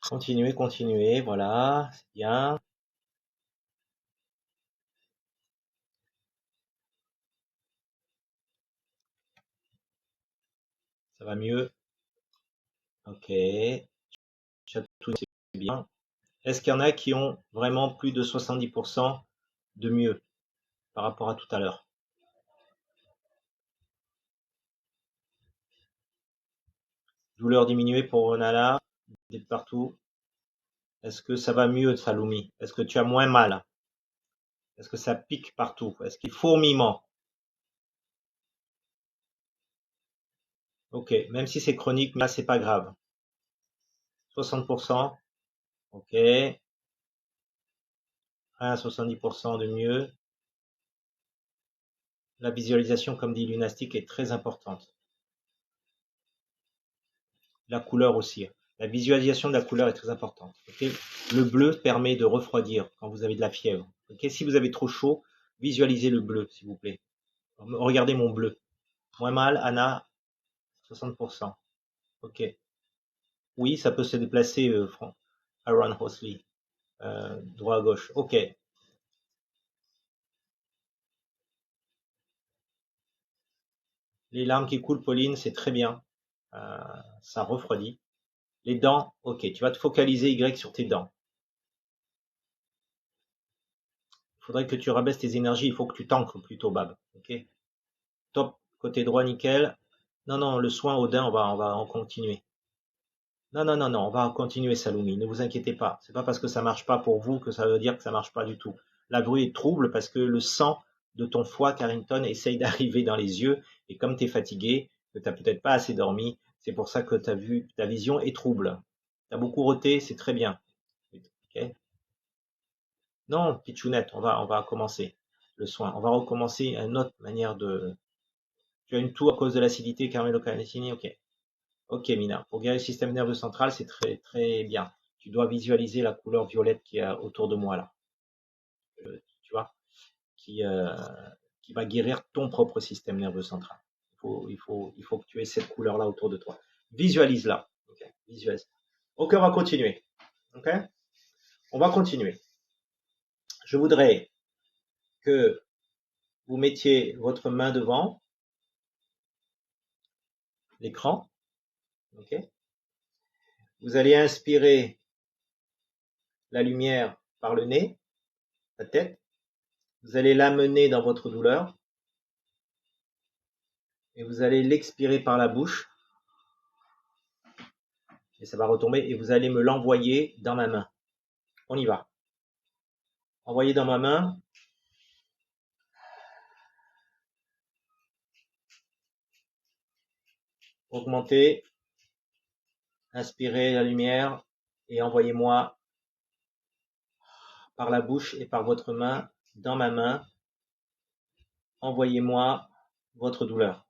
continuez, continuez, voilà, c'est bien. Ça va mieux. Ok, chatouille, c'est bien. Est-ce qu'il y en a qui ont vraiment plus de 70% de mieux par rapport à tout à l'heure? Douleur diminuée pour Ronala, dites partout. Est-ce que ça va mieux, Salumi? Est-ce que tu as moins mal? Est-ce que ça pique partout? Est-ce qu'il y a fourmillement? Ok, même si c'est chronique, mais là, c'est pas grave. 60%, ok. 70% de mieux. La visualisation, comme dit Lunastic, est très importante. La couleur aussi. La visualisation de la couleur est très importante. Okay, le bleu permet de refroidir quand vous avez de la fièvre. Okay, si vous avez trop chaud, visualisez le bleu, s'il vous plaît. Regardez mon bleu. Moins mal, Anna, 60%. Ok. Oui, ça peut se déplacer, Aaron Hosley. Droit à gauche. Ok. Les larmes qui coulent, Pauline, c'est très bien. Ça refroidit. Les dents, ok. Tu vas te focaliser Y sur tes dents. Il faudrait que tu rabaisses tes énergies. Il faut que tu t'ancres plutôt, Bab. Ok. Top. Côté droit, nickel. Non, non, le soin Odin, on va en continuer. Non, non, non, non, on va continuer, Salumi. Ne vous inquiétez pas. C'est pas parce que ça marche pas pour vous que ça veut dire que ça marche pas du tout. La bruit est trouble parce que le sang de ton foie, Carrington, essaye d'arriver dans les yeux. Et comme tu es fatigué, que tu n'as peut-être pas assez dormi, c'est pour ça que ta vision est trouble. Tu as beaucoup roté, c'est très bien. Ok. Non, Pichounette, on va commencer le soin. On va recommencer une autre manière de. Tu as une toux à cause de l'acidité, Carmelo Canestini, ok. Ok, Mina. Pour guérir le système nerveux central, c'est très très bien. Tu dois visualiser la couleur violette qui est autour de moi là. Tu vois, qui, euh, qui va guérir ton propre système nerveux central. Il faut que tu aies cette couleur là autour de toi. Visualise-la. Ok, visualise. Ok, on va continuer. Ok, on va continuer. Je voudrais que vous mettiez votre main devant l'écran. Ok. Vous allez inspirer la lumière par le nez, la tête. Vous allez l'amener dans votre douleur et vous allez l'expirer par la bouche et ça va retomber et vous allez me l'envoyer dans ma main. On y va. Envoyez dans ma main. Augmentez. Inspirez la lumière et envoyez-moi par la bouche et par votre main dans ma main. Envoyez-moi votre douleur.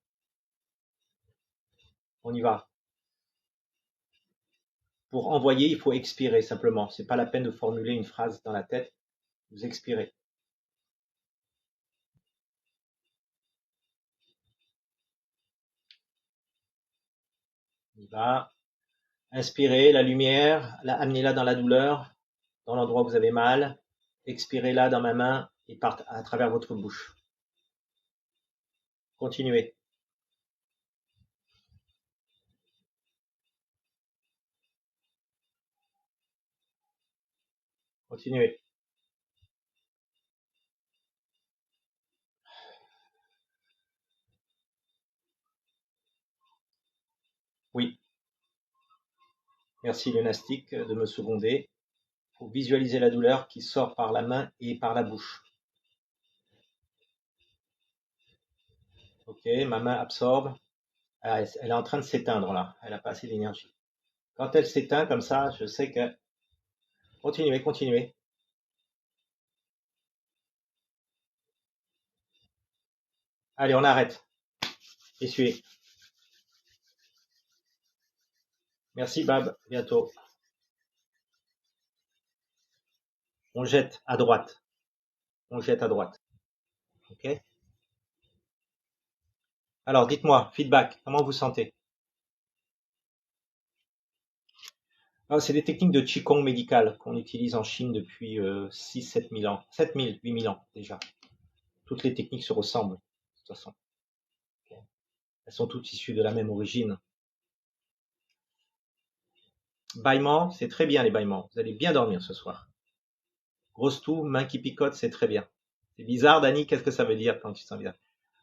On y va. Pour envoyer, il faut expirer simplement. C'est pas la peine de formuler une phrase dans la tête. Vous expirez. On y va. Inspirez la lumière, amenez-la dans la douleur, dans l'endroit où vous avez mal. Expirez-la dans ma main et parte à travers votre bouche. Continuez. Continuez. Oui. Merci Lunastic de me seconder. Il faut visualiser la douleur qui sort par la main et par la bouche. Ok, ma main absorbe. Ah, elle est en train de s'éteindre là. Elle n'a pas assez d'énergie. Quand elle s'éteint comme ça, je sais que... Continuez, continuez. Allez, on arrête. Essuyez. Merci, Bab. Bientôt. On jette à droite. On jette à droite. Ok. Alors, dites-moi, feedback. Comment vous sentez? Ah, c'est des techniques de Qigong médical qu'on utilise en Chine depuis 6-7 000 ans. 7 000, 8 000 ans déjà. Toutes les techniques se ressemblent, de toute façon. Ok. Elles sont toutes issues de la même origine. Bâillement, c'est très bien les bâillements. Vous allez bien dormir ce soir. Grosse toux, main qui picote, c'est très bien. C'est bizarre, Dani, qu'est-ce que ça veut dire quand tu te sens bizarre?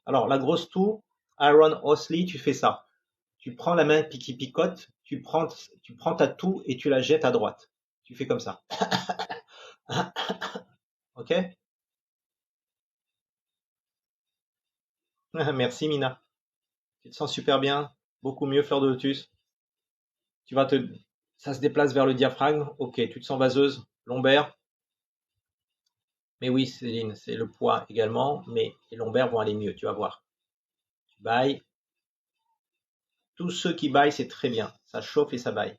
Alors, la grosse toux, Aaron Osley, tu fais ça. Tu prends la main qui picote, tu prends ta toux et tu la jettes à droite. Tu fais comme ça. Ok? Merci, Mina. Tu te sens super bien. Beaucoup mieux, fleur de lotus. Tu vas te, ça se déplace vers le diaphragme. Ok, tu te sens vaseuse, lombaire. Mais oui, Céline, c'est le poids également, mais les lombaires vont aller mieux, tu vas voir. Tu bailles. Tous ceux qui baillent, c'est très bien. Ça chauffe et ça baille.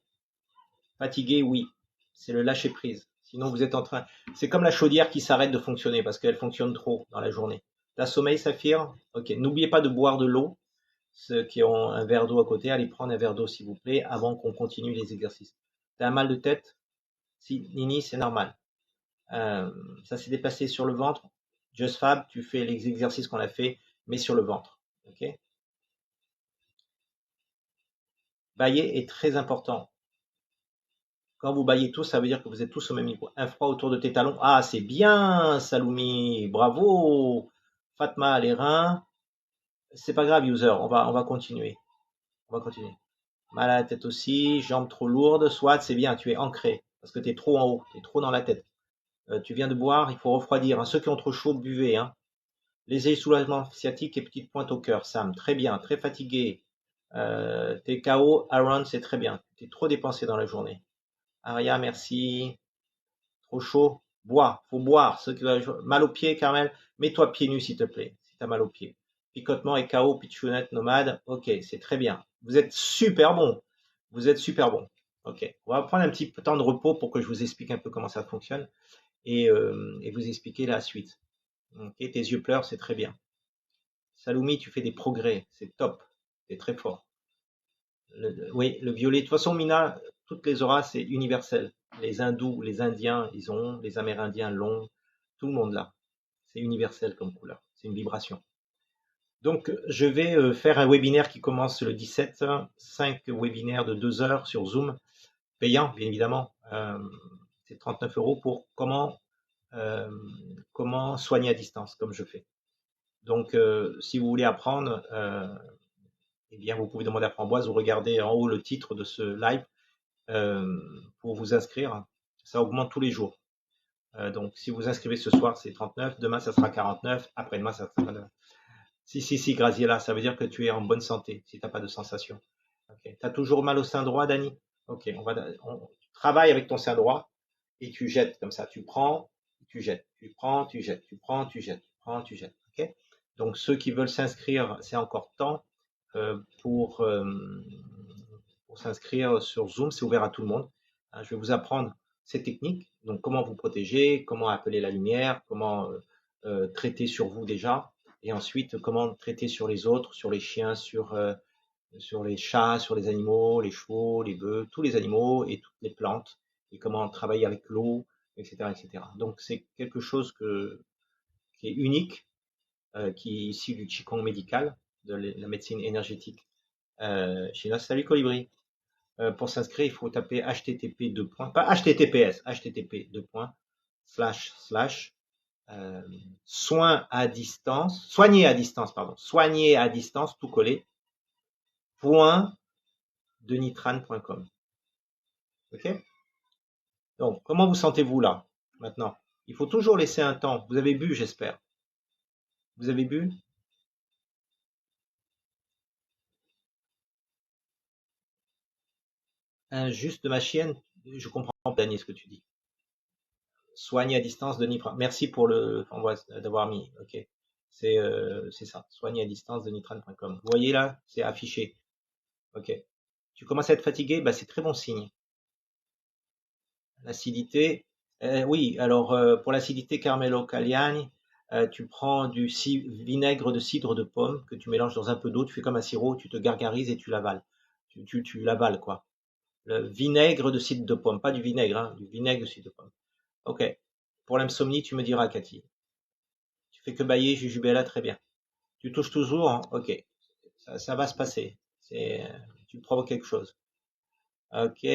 Fatigué, oui. C'est le lâcher prise. Sinon, vous êtes en train. C'est comme la chaudière qui s'arrête de fonctionner parce qu'elle fonctionne trop dans la journée. T'as sommeil, Saphir? Ok. N'oubliez pas de boire de l'eau. Ceux qui ont un verre d'eau à côté, allez prendre un verre d'eau, s'il vous plaît, avant qu'on continue les exercices. T'as un mal de tête? Si, Nini, c'est normal. Euh, Ça s'est déplacé sur le ventre. Just Fab, tu fais les exercices qu'on a fait, mais sur le ventre. Ok. Bailler est très important. Quand vous baillez tous, ça veut dire que vous êtes tous au même niveau. Un froid autour de tes talons. Ah, c'est bien, Saloumi. Bravo. Fatma, les reins. C'est pas grave, user. On va continuer. On va continuer. Mal à la tête aussi. Jambes trop lourdes. Soit, c'est bien. Tu es ancré. Parce que tu es trop en haut. Tu es trop dans la tête. Tu viens de boire. Il faut refroidir, hein. Ceux qui ont trop chaud, buvez, hein. Les soulagement sciatique et petite pointe au cœur. Sam, très bien. Très fatigué. T'es KO. Aaron, c'est très bien. Tu es trop dépensé dans la journée. Aria, merci. Trop chaud, bois, faut boire. Mal aux pieds, Carmel, mets-toi pieds nus s'il te plaît, si t'as mal aux pieds. Picotement et KO, pitchounette, nomade, ok, c'est très bien. Vous êtes super bon. Vous êtes super bon. Ok, on va prendre un petit temps de repos pour que je vous explique un peu comment ça fonctionne et vous expliquer la suite. Ok, tes yeux pleurent, c'est très bien. Salumi, tu fais des progrès, c'est top, c'est très fort. Oui, le violet. De toute façon, Mina, toutes les auras, c'est universel. Les hindous, les indiens, ils ont, les amérindiens l'ont, tout le monde l'a. C'est universel comme couleur. C'est une vibration. Donc, je vais faire un webinaire qui commence le 17, 5 webinaires de 2 heures sur Zoom, payant, bien évidemment. C'est 39 € pour euh, comment soigner à distance, comme je fais. Donc, si vous voulez apprendre, eh bien, vous pouvez demander à Framboise ou regarder en haut le titre de ce live pour vous inscrire. Ça augmente tous les jours. Donc, si vous inscrivez ce soir, c'est 39. Demain, ça sera 49. Après-demain, ça sera 49. Si, Graziella, ça veut dire que tu es en bonne santé, si tu n'as pas de sensation. Okay. Tu as toujours mal au sein droit, Dani? Ok, on travaille avec ton sein droit et tu jettes comme ça. Tu prends, tu jettes. Tu prends, tu jettes. Tu prends, tu jettes. Tu prends, tu jettes. Ok. Donc, ceux qui veulent s'inscrire, c'est encore temps euh, pour, euh, pour s'inscrire sur Zoom. C'est ouvert à tout le monde. Je vais vous apprendre ces techniques. Donc, comment vous protéger, comment appeler la lumière, comment traiter sur vous déjà, et ensuite comment traiter sur les autres, sur les chiens, sur les chats, sur les animaux, les chevaux, les bœufs, tous les animaux et toutes les plantes, et comment travailler avec l'eau, etc., etc. Donc, c'est quelque chose qui est unique, qui est issu du Qigong médical, de la médecine énergétique chinoise. Salut Colibri. Pour s'inscrire, il faut taper http pas https, http soigner à distance, tout collé, point denitrane.com. Ok. Donc, comment vous sentez-vous là, maintenant? Il faut toujours laisser un temps. Vous avez bu, j'espère. Vous avez bu? injuste de ma chienne. Je comprends pas, Daniel, ce que tu dis. Soigne à distance de Nitran. Merci pour le d'avoir mis. Ok, c'est ça. Soigne à distance de nitran.com. Vous voyez là, c'est affiché. Ok. Tu commences à être fatigué, bah c'est très bon signe. L'acidité, oui. Alors pour l'acidité Carmelo Cagliani, tu prends du vinaigre de cidre de pomme que tu mélanges dans un peu d'eau. Tu fais comme un sirop, tu te gargarises et tu l'avales. Tu l'avales quoi. Le vinaigre de cidre de pomme, pas du vinaigre, hein, du vinaigre de cidre de pomme. Ok. Pour l'insomnie, tu me diras, Cathy. Tu fais que bailler, jujubella, très bien. Tu touches toujours, hein, ok. Ça va se passer. Tu provoques quelque chose. Ok.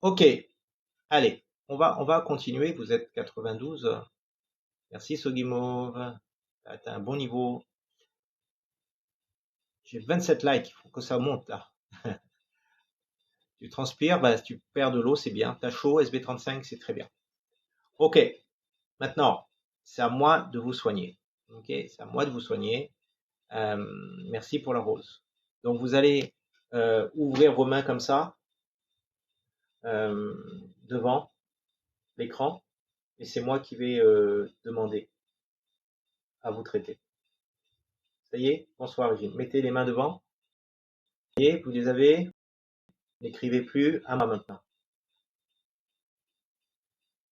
Ok. Allez, on va continuer. Vous êtes 92. Merci Sogimov. T'as un bon niveau. J'ai 27 likes. Il faut que ça monte là. Tu transpires, bah, si tu perds de l'eau, c'est bien. T'as chaud, SB35, c'est très bien. Ok. Maintenant, c'est à moi de vous soigner. Ok, c'est à moi de vous soigner. Merci pour la rose. Donc vous allez ouvrir vos mains comme ça devant l'écran et c'est moi qui vais demander à vous traiter. Ça y est, bonsoir Régine. Mettez les mains devant. Et vous les avez. N'écrivez plus à moi maintenant.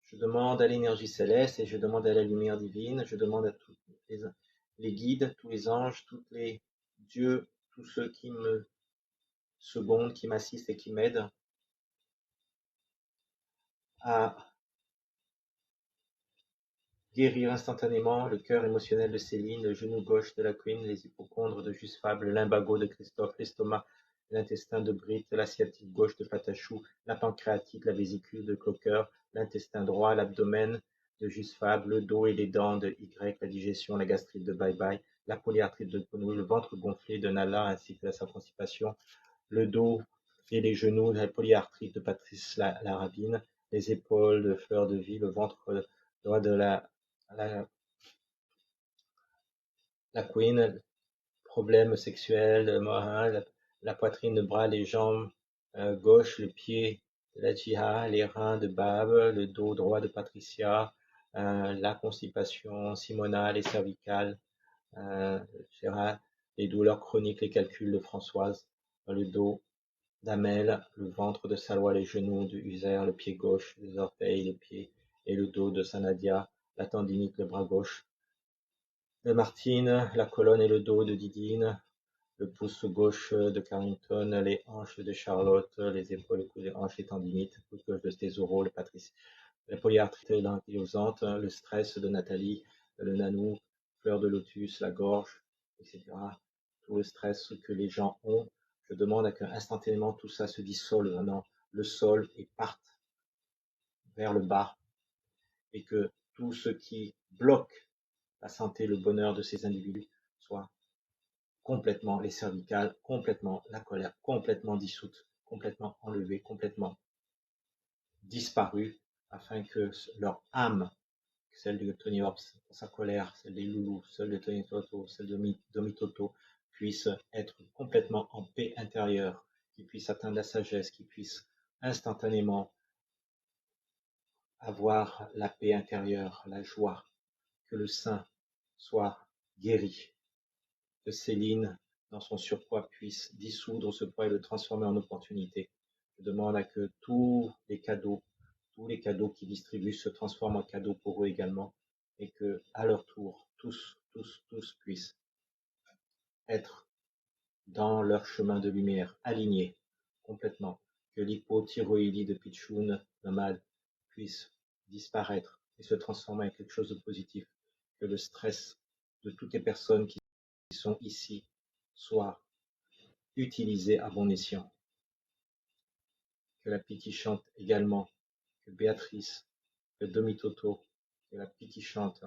Je demande à l'énergie céleste et je demande à la lumière divine. Je demande à tous les guides, tous les anges, tous les dieux, tous ceux qui me secondent, qui m'assistent et qui m'aident à guérir instantanément le cœur émotionnel de Céline, le genou gauche de la Queen, les hypochondres de Justfab, le limbago de Christophe, l'estomac, l'intestin de Brit, la sciatique gauche de Patachou, la pancréatite, la vésicule de Coqueur, l'intestin droit, l'abdomen de Justfab, le dos et les dents de Y, la digestion, la gastrite de Bye Bye, la polyarthrite de Grenouille, le ventre gonflé de Nala ainsi que sa constipation, le dos et les genoux, la polyarthrite de Patrice Larabine, les épaules de Fleur de Vie, le ventre droit de la, la Queen, problème sexuel, moral, la poitrine, le bras, les jambes gauche, le pied de la Jiha, les reins de Bab, le dos droit de Patricia, la constipation, Simona, les cervicales, Gérard, les douleurs chroniques, les calculs de Françoise, le dos d'Amel, le ventre de Salwa, les genoux de Uzer, le pied gauche, les orteils, les pieds et le dos de Sanadia, la tendinite, le bras gauche, de Martine, la colonne et le dos de Didine, le pouce gauche de Carrington, les hanches de Charlotte, les épaules, les hanches, les tendinites, le pouce gauche de Stésoro, le Patrice, la polyarthrite ankylosante, le stress de Nathalie, le nanou, fleur de lotus, la gorge, etc. Tout le stress que les gens ont, je demande à qu'instantanément tout ça se dissolve dans le sol et parte vers le bas et que tout ce qui bloque la santé, le bonheur de ces individus soit complètement, les cervicales, complètement, la colère, complètement dissoute, complètement enlevée, complètement disparue, afin que leur âme, celle de Tony Hobbes, sa colère, celle des Loulous, celle de Tony Toto, celle de Domitoto, puisse être complètement en paix intérieure, qui puisse atteindre la sagesse, qui puisse instantanément avoir la paix intérieure, la joie, que le sein soit guéri, que Céline, dans son surpoids, puisse dissoudre ce poids et le transformer en opportunité. Je demande à que tous les cadeaux qui distribuent se transforment en cadeaux pour eux également, et que, à leur tour, tous puissent être dans leur chemin de lumière, alignés complètement, que l'hypothyroïdie de Pichoun, le mal, puisse disparaître et se transformer en quelque chose de positif, que le stress de toutes les personnes qui sont ici soit utilisé à bon escient, que la Piti chante également, que Béatrice, que Domitoto, que la Piti chante,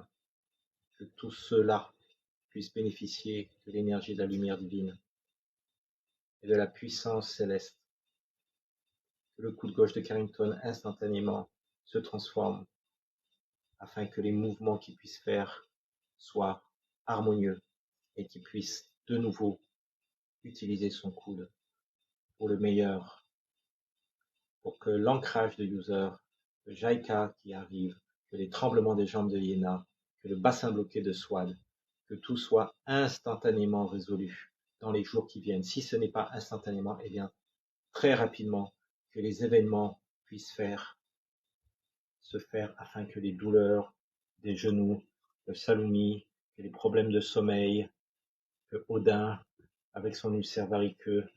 que tout cela puisse bénéficier de l'énergie de la lumière divine et de la puissance céleste. Que le coup de gauche de Carrington instantanément se transforme afin que les mouvements qu'il puisse faire soient harmonieux et qu'il puisse de nouveau utiliser son coude pour le meilleur, pour que l'ancrage de user, le Jaika qui arrive, que les tremblements des jambes de Yéna, que le bassin bloqué de Swad, que tout soit instantanément résolu dans les jours qui viennent. Si ce n'est pas instantanément, eh bien, très rapidement, que les événements puissent se faire afin que les douleurs des genoux, le Salumi, que les problèmes de sommeil, que Odin, avec son ulcère variqueux,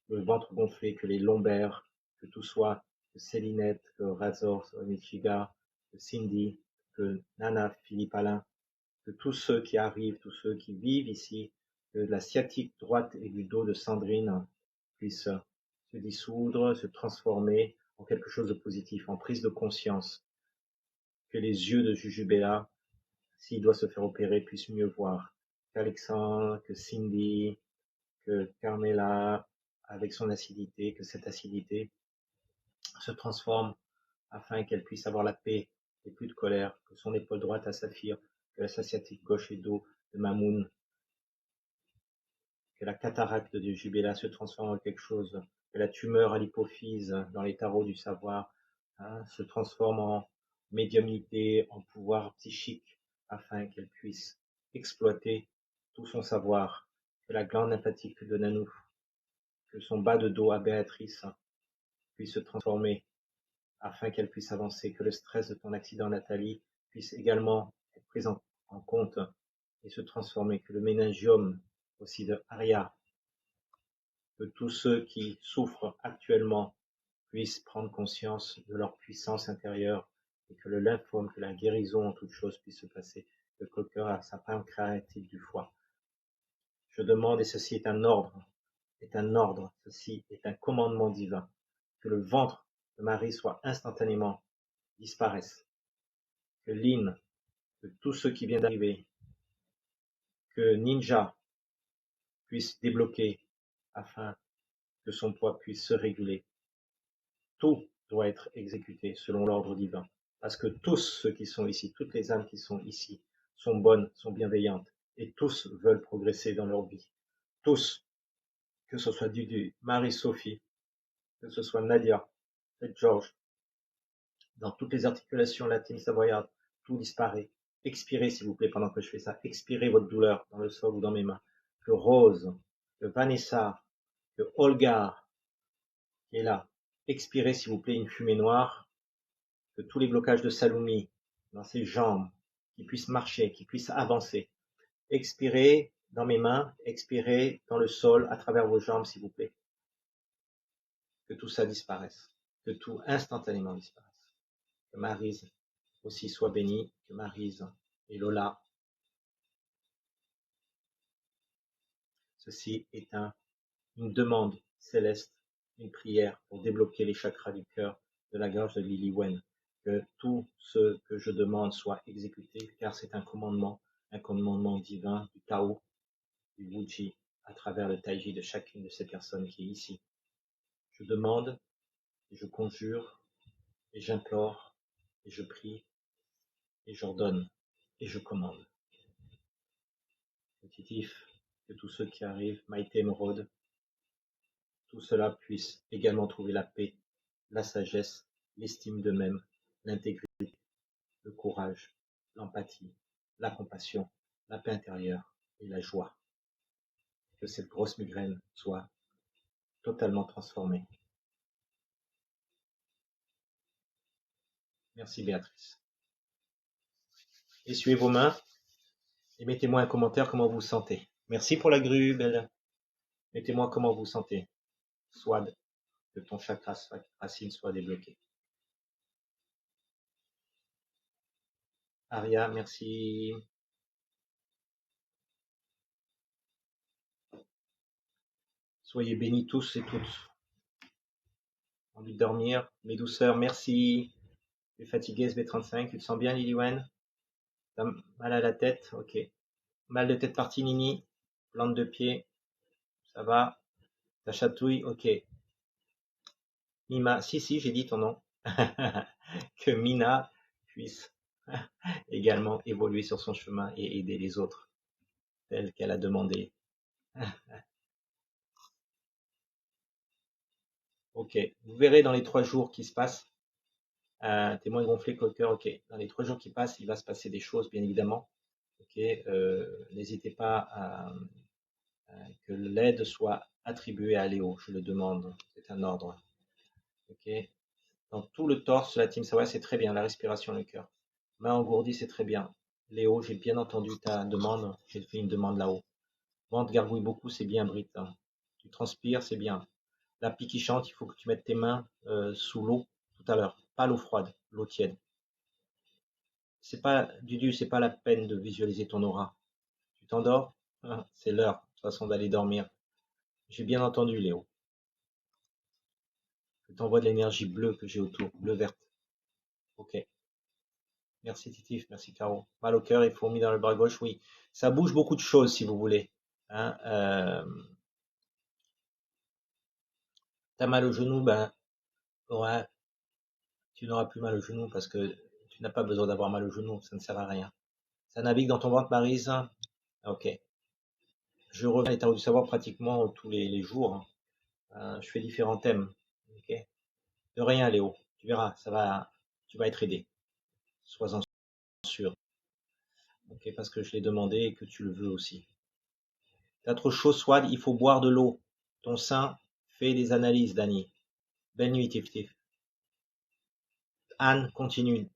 le ventre gonflé, que les lombaires, que tout soit, que Célinette, que Razor, Michiga, que Cindy, que Nana, Philippe Alain, que tous ceux qui arrivent, tous ceux qui vivent ici, que la sciatique droite et du dos de Sandrine puissent se dissoudre, se transformer en quelque chose de positif, en prise de conscience, que les yeux de Jujubella, s'il doit se faire opérer, puissent mieux voir, qu'Alexandre, que Cindy, que Carmela, avec son acidité, que cette acidité se transforme afin qu'elle puisse avoir la paix et plus de colère, que son épaule droite à Saphir, que la sciatique gauche et dos de Mamoun, que la cataracte de Jubela se transforme en quelque chose, que la tumeur à l'hypophyse dans les tarots du savoir se transforme en médiumnité, en pouvoir psychique, afin qu'elle puisse exploiter tout son savoir, que la glande lymphatique de Nanou, que son bas de dos à Béatrice puisse se transformer, afin qu'elle puisse avancer, que le stress de ton accident Nathalie puisse également être pris en compte et se transformer, que le méningiome aussi de Aria, que tous ceux qui souffrent actuellement puissent prendre conscience de leur puissance intérieure et que le lymphome, que la guérison en toute chose puisse se passer, que le cœur a sa pancréatite du foie. Je demande, et ceci est un ordre, ceci est un commandement divin, que le ventre de Marie soit instantanément disparaisse, que Lynn, que tous ceux qui viennent d'arriver, que Ninja puisse débloquer afin que son poids puisse se réguler. Tout doit être exécuté selon l'ordre divin. Parce que tous ceux qui sont ici, toutes les âmes qui sont ici, sont bonnes, sont bienveillantes, et tous veulent progresser dans leur vie. Tous, que ce soit Dudu, Marie-Sophie, que ce soit Nadia, Georges, dans toutes les articulations latines savoyardes, tout disparaît. Expirez, s'il vous plaît, pendant que je fais ça. Expirez votre douleur dans le sol ou dans mes mains. Que Rose, que Vanessa, que Olga, qui est là. Expirez, s'il vous plaît, une fumée noire. Que tous les blocages de Salumi dans ses jambes, qu'il puisse marcher, qu'il puisse avancer. Expirez dans mes mains, expirez dans le sol, à travers vos jambes, s'il vous plaît. Que tout ça disparaisse. Que tout instantanément disparaisse. Que Maryse aussi soit bénie, que Maryse et Lola. Ceci est une demande céleste, une prière pour débloquer les chakras du cœur, de la gorge de Lily Wen. Que tout ce que je demande soit exécuté, car c'est un commandement divin du Tao, du Wuji, à travers le Taiji de chacune de ces personnes qui est ici. Je demande, et je conjure, et j'implore, et je prie, et j'ordonne, et je commande. Titif, que tous ceux qui arrivent, Maïté Émeraude, tout cela puisse également trouver la paix, la sagesse, l'estime d'eux-mêmes, l'intégrité, le courage, l'empathie, la compassion, la paix intérieure et la joie. Que cette grosse migraine soit totalement transformée. Merci Béatrice. Essuyez vos mains et mettez-moi un commentaire comment vous vous sentez. Merci pour la grue, belle. Mettez-moi comment vous vous sentez. Soit que ton chakra racine soit débloqué. Aria, merci. Soyez bénis tous et toutes. Envie de dormir. Mes douceurs, merci. Tu es fatigué, SB35. Tu te sens bien, Liliwen? T'as mal à la tête? Ok. Mal de tête parti, Nini. Plante de pied. Ça va? Ta chatouille? Ok. Mima, si, j'ai dit ton nom. Que Mina puisse également évoluer sur son chemin et aider les autres, tel qu'elle a demandé. Ok. Vous verrez dans les 3 jours qui se passent. T'es moins gonflé que le cœur. Ok. Dans les 3 jours qui passent, il va se passer des choses, bien évidemment. Ok. N'hésitez pas que l'aide soit attribuée à Léo. Je le demande. C'est un ordre. Ok. Dans tout le torse, la team Sawa, c'est très bien. La respiration, le cœur. Main engourdie, c'est très bien. Léo, j'ai bien entendu ta demande. J'ai fait une demande là-haut. Ventre gargouille beaucoup, c'est bien, Britt. Tu transpires, c'est bien. La pique qui chante, il faut que tu mettes tes mains sous l'eau tout à l'heure. Pas l'eau froide, l'eau tiède. C'est pas, Dudu, c'est pas la peine de visualiser ton aura. Tu t'endors, hein, c'est l'heure, de toute façon, d'aller dormir. J'ai bien entendu, Léo. Je t'envoie de l'énergie bleue que j'ai autour, bleu-verte. Ok. Merci Titif, merci Caro. Mal au cœur et fourmis dans le bras gauche, oui. Ça bouge beaucoup de choses si vous voulez. Hein, t'as mal au genou, ben ouais, tu n'auras plus mal au genou parce que tu n'as pas besoin d'avoir mal au genou, ça ne sert à rien. Ça navigue dans ton ventre, Maryse. Ok. Je reviens à l'état du savoir pratiquement tous les jours. Je fais différents thèmes. Ok. De rien, Léo. Tu verras, tu vas être aidé. Sois-en sûr. Ok, parce que je l'ai demandé et que tu le veux aussi. T'as trop chaud, Swad, il faut boire de l'eau. Ton sein fait des analyses, Dani. Belle nuit, Tif Tif. Anne, continue.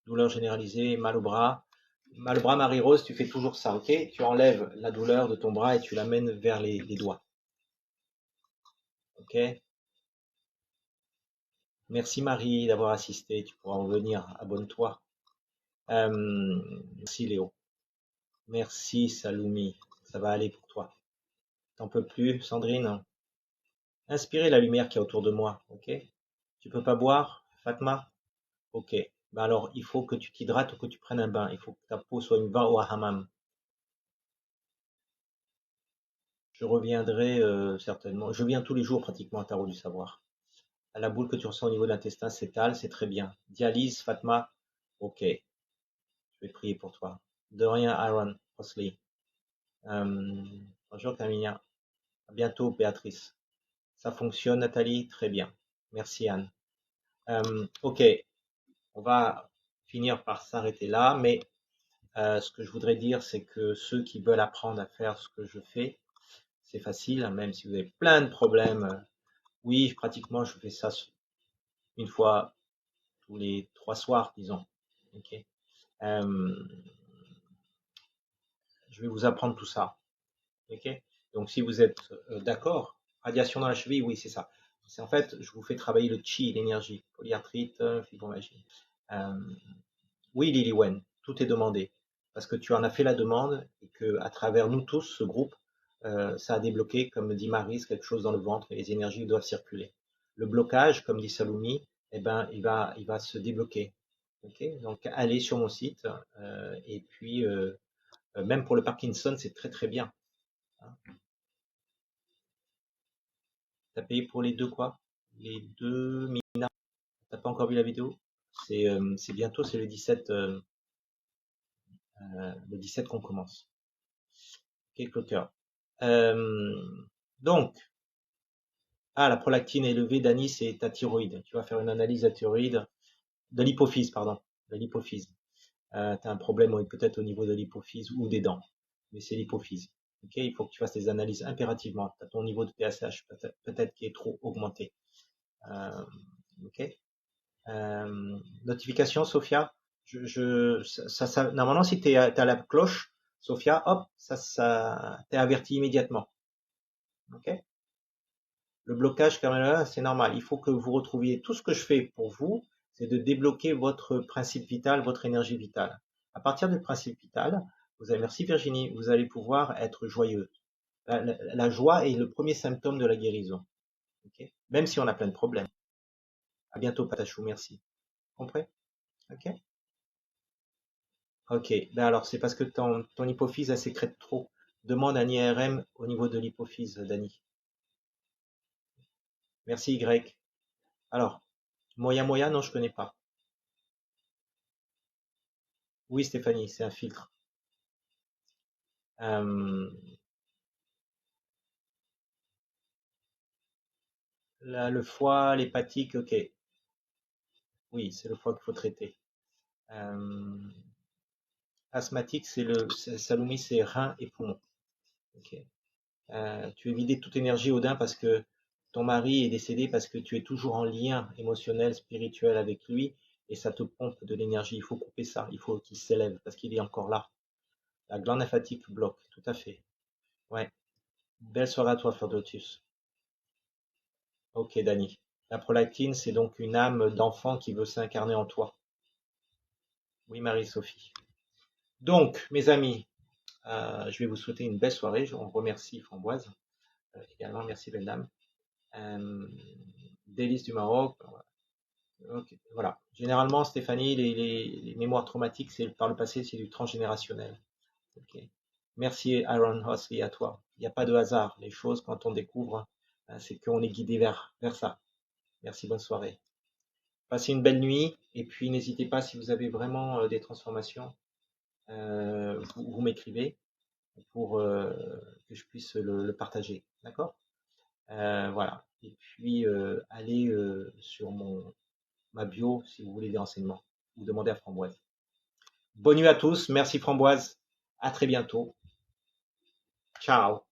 Douleur généralisée, mal au bras. Mal au bras, Marie-Rose, tu fais toujours ça, ok? Tu enlèves la douleur de ton bras et tu l'amènes vers les doigts. Ok? Merci Marie d'avoir assisté. Tu pourras revenir. Abonne-toi. Merci Léo. Merci Saloumi. Ça va aller pour toi. T'en peux plus, Sandrine? Inspirez la lumière qui est autour de moi, ok? Tu peux pas boire, Fatma? Ok. Ben alors, il faut que tu t'hydrates ou que tu prennes un bain. Il faut que ta peau soit une bain au hammam. Je reviendrai certainement. Je viens tous les jours pratiquement à Tarot du Savoir. La boule que tu ressens au niveau de l'intestin s'étale, c'est très bien. Dialyse, Fatma? Ok. Je vais prier pour toi. De rien, Aaron Mosley. Bonjour Camilla. À bientôt, Béatrice. Ça fonctionne, Nathalie? Très bien. Merci, Anne. Ok, on va finir par s'arrêter là, mais ce que je voudrais dire, c'est que ceux qui veulent apprendre à faire ce que je fais, c'est facile, hein, même si vous avez plein de problèmes. Oui, pratiquement, je fais ça une fois tous les 3 soirs, disons. Ok. Je vais vous apprendre tout ça. Ok. Donc, si vous êtes d'accord, radiation dans la cheville, oui, c'est ça. C'est en fait, je vous fais travailler le chi, l'énergie, polyarthrite, fibromyalgie. Euh, oui, Lily Wen, tout est demandé parce que tu en as fait la demande et que à travers nous tous, ce groupe, ça a débloqué, comme dit Maryse, quelque chose dans le ventre et les énergies doivent circuler. Le blocage, comme dit Salumi, eh ben, il va se débloquer. Okay, donc, allez sur mon site et puis même pour le Parkinson, c'est très très bien. Hein. T'as payé pour les deux quoi? Les deux Mina. T'as pas encore vu la vidéo? C'est bientôt, c'est le 17 qu'on commence. Ok, Clocker. Donc, la prolactine élevée, Dani, c'est ta thyroïde. Tu vas faire une analyse de la thyroïde, de l'hypophyse, pardon, de l'hypophyse. Tu as un problème peut-être au niveau de l'hypophyse ou des dents, mais c'est l'hypophyse. Ok, il faut que tu fasses des analyses impérativement. Tu as ton niveau de TSH peut-être qui est trop augmenté. Ok. Notification, Sophia. Normalement, si tu es à la cloche, Sophia, hop, ça t'es averti immédiatement. Ok. Le blocage, Carmela, c'est normal. Il faut que vous retrouviez tout ce que je fais pour vous, c'est de débloquer votre principe vital, votre énergie vitale. À partir du principe vital, merci Virginie, vous allez pouvoir être joyeux. La joie est le premier symptôme de la guérison. Okay. Même si on a plein de problèmes. À bientôt, Patachou, merci. Compris? Ok. Ok. Ben alors, c'est parce que ton hypophyse, elle sécrète trop. Demande un IRM au niveau de l'hypophyse, Dani. Merci, Y. Alors, Moya Moya, non, je connais pas. Oui, Stéphanie, c'est un filtre. le foie, l'hépatique, ok. Oui, c'est le foie qu'il faut traiter. Euh, asthmatique, Salomé, c'est reins et poumons. Ok. Tu es vidé de toute énergie, Odin, parce que ton mari est décédé, parce que tu es toujours en lien émotionnel, spirituel avec lui, et ça te pompe de l'énergie. Il faut couper ça, il faut qu'il s'élève, parce qu'il est encore là. La glande lymphatique bloque, tout à fait. Ouais. Belle soirée à toi, Fleur de Lotus. Ok, Dani. La prolactine, c'est donc une âme d'enfant qui veut s'incarner en toi. Oui, Marie-Sophie. Donc, mes amis, je vais vous souhaiter une belle soirée. On remercie Framboise. Également, merci, belle dame. Délices du Maroc. Ok, voilà. Généralement, Stéphanie, les mémoires traumatiques, c'est par le passé, c'est du transgénérationnel. Ok. Merci, Aaron Hosley, à toi. Il n'y a pas de hasard. Les choses, quand on découvre, c'est qu'on est guidé vers ça. Merci, bonne soirée. Passez une belle nuit. Et puis, n'hésitez pas, si vous avez vraiment des transformations, vous m'écrivez pour que je puisse le partager. D'accord? Voilà. Et puis, allez sur ma bio si vous voulez des renseignements. Vous demandez à Framboise. Bonne nuit à tous. Merci Framboise. À très bientôt. Ciao.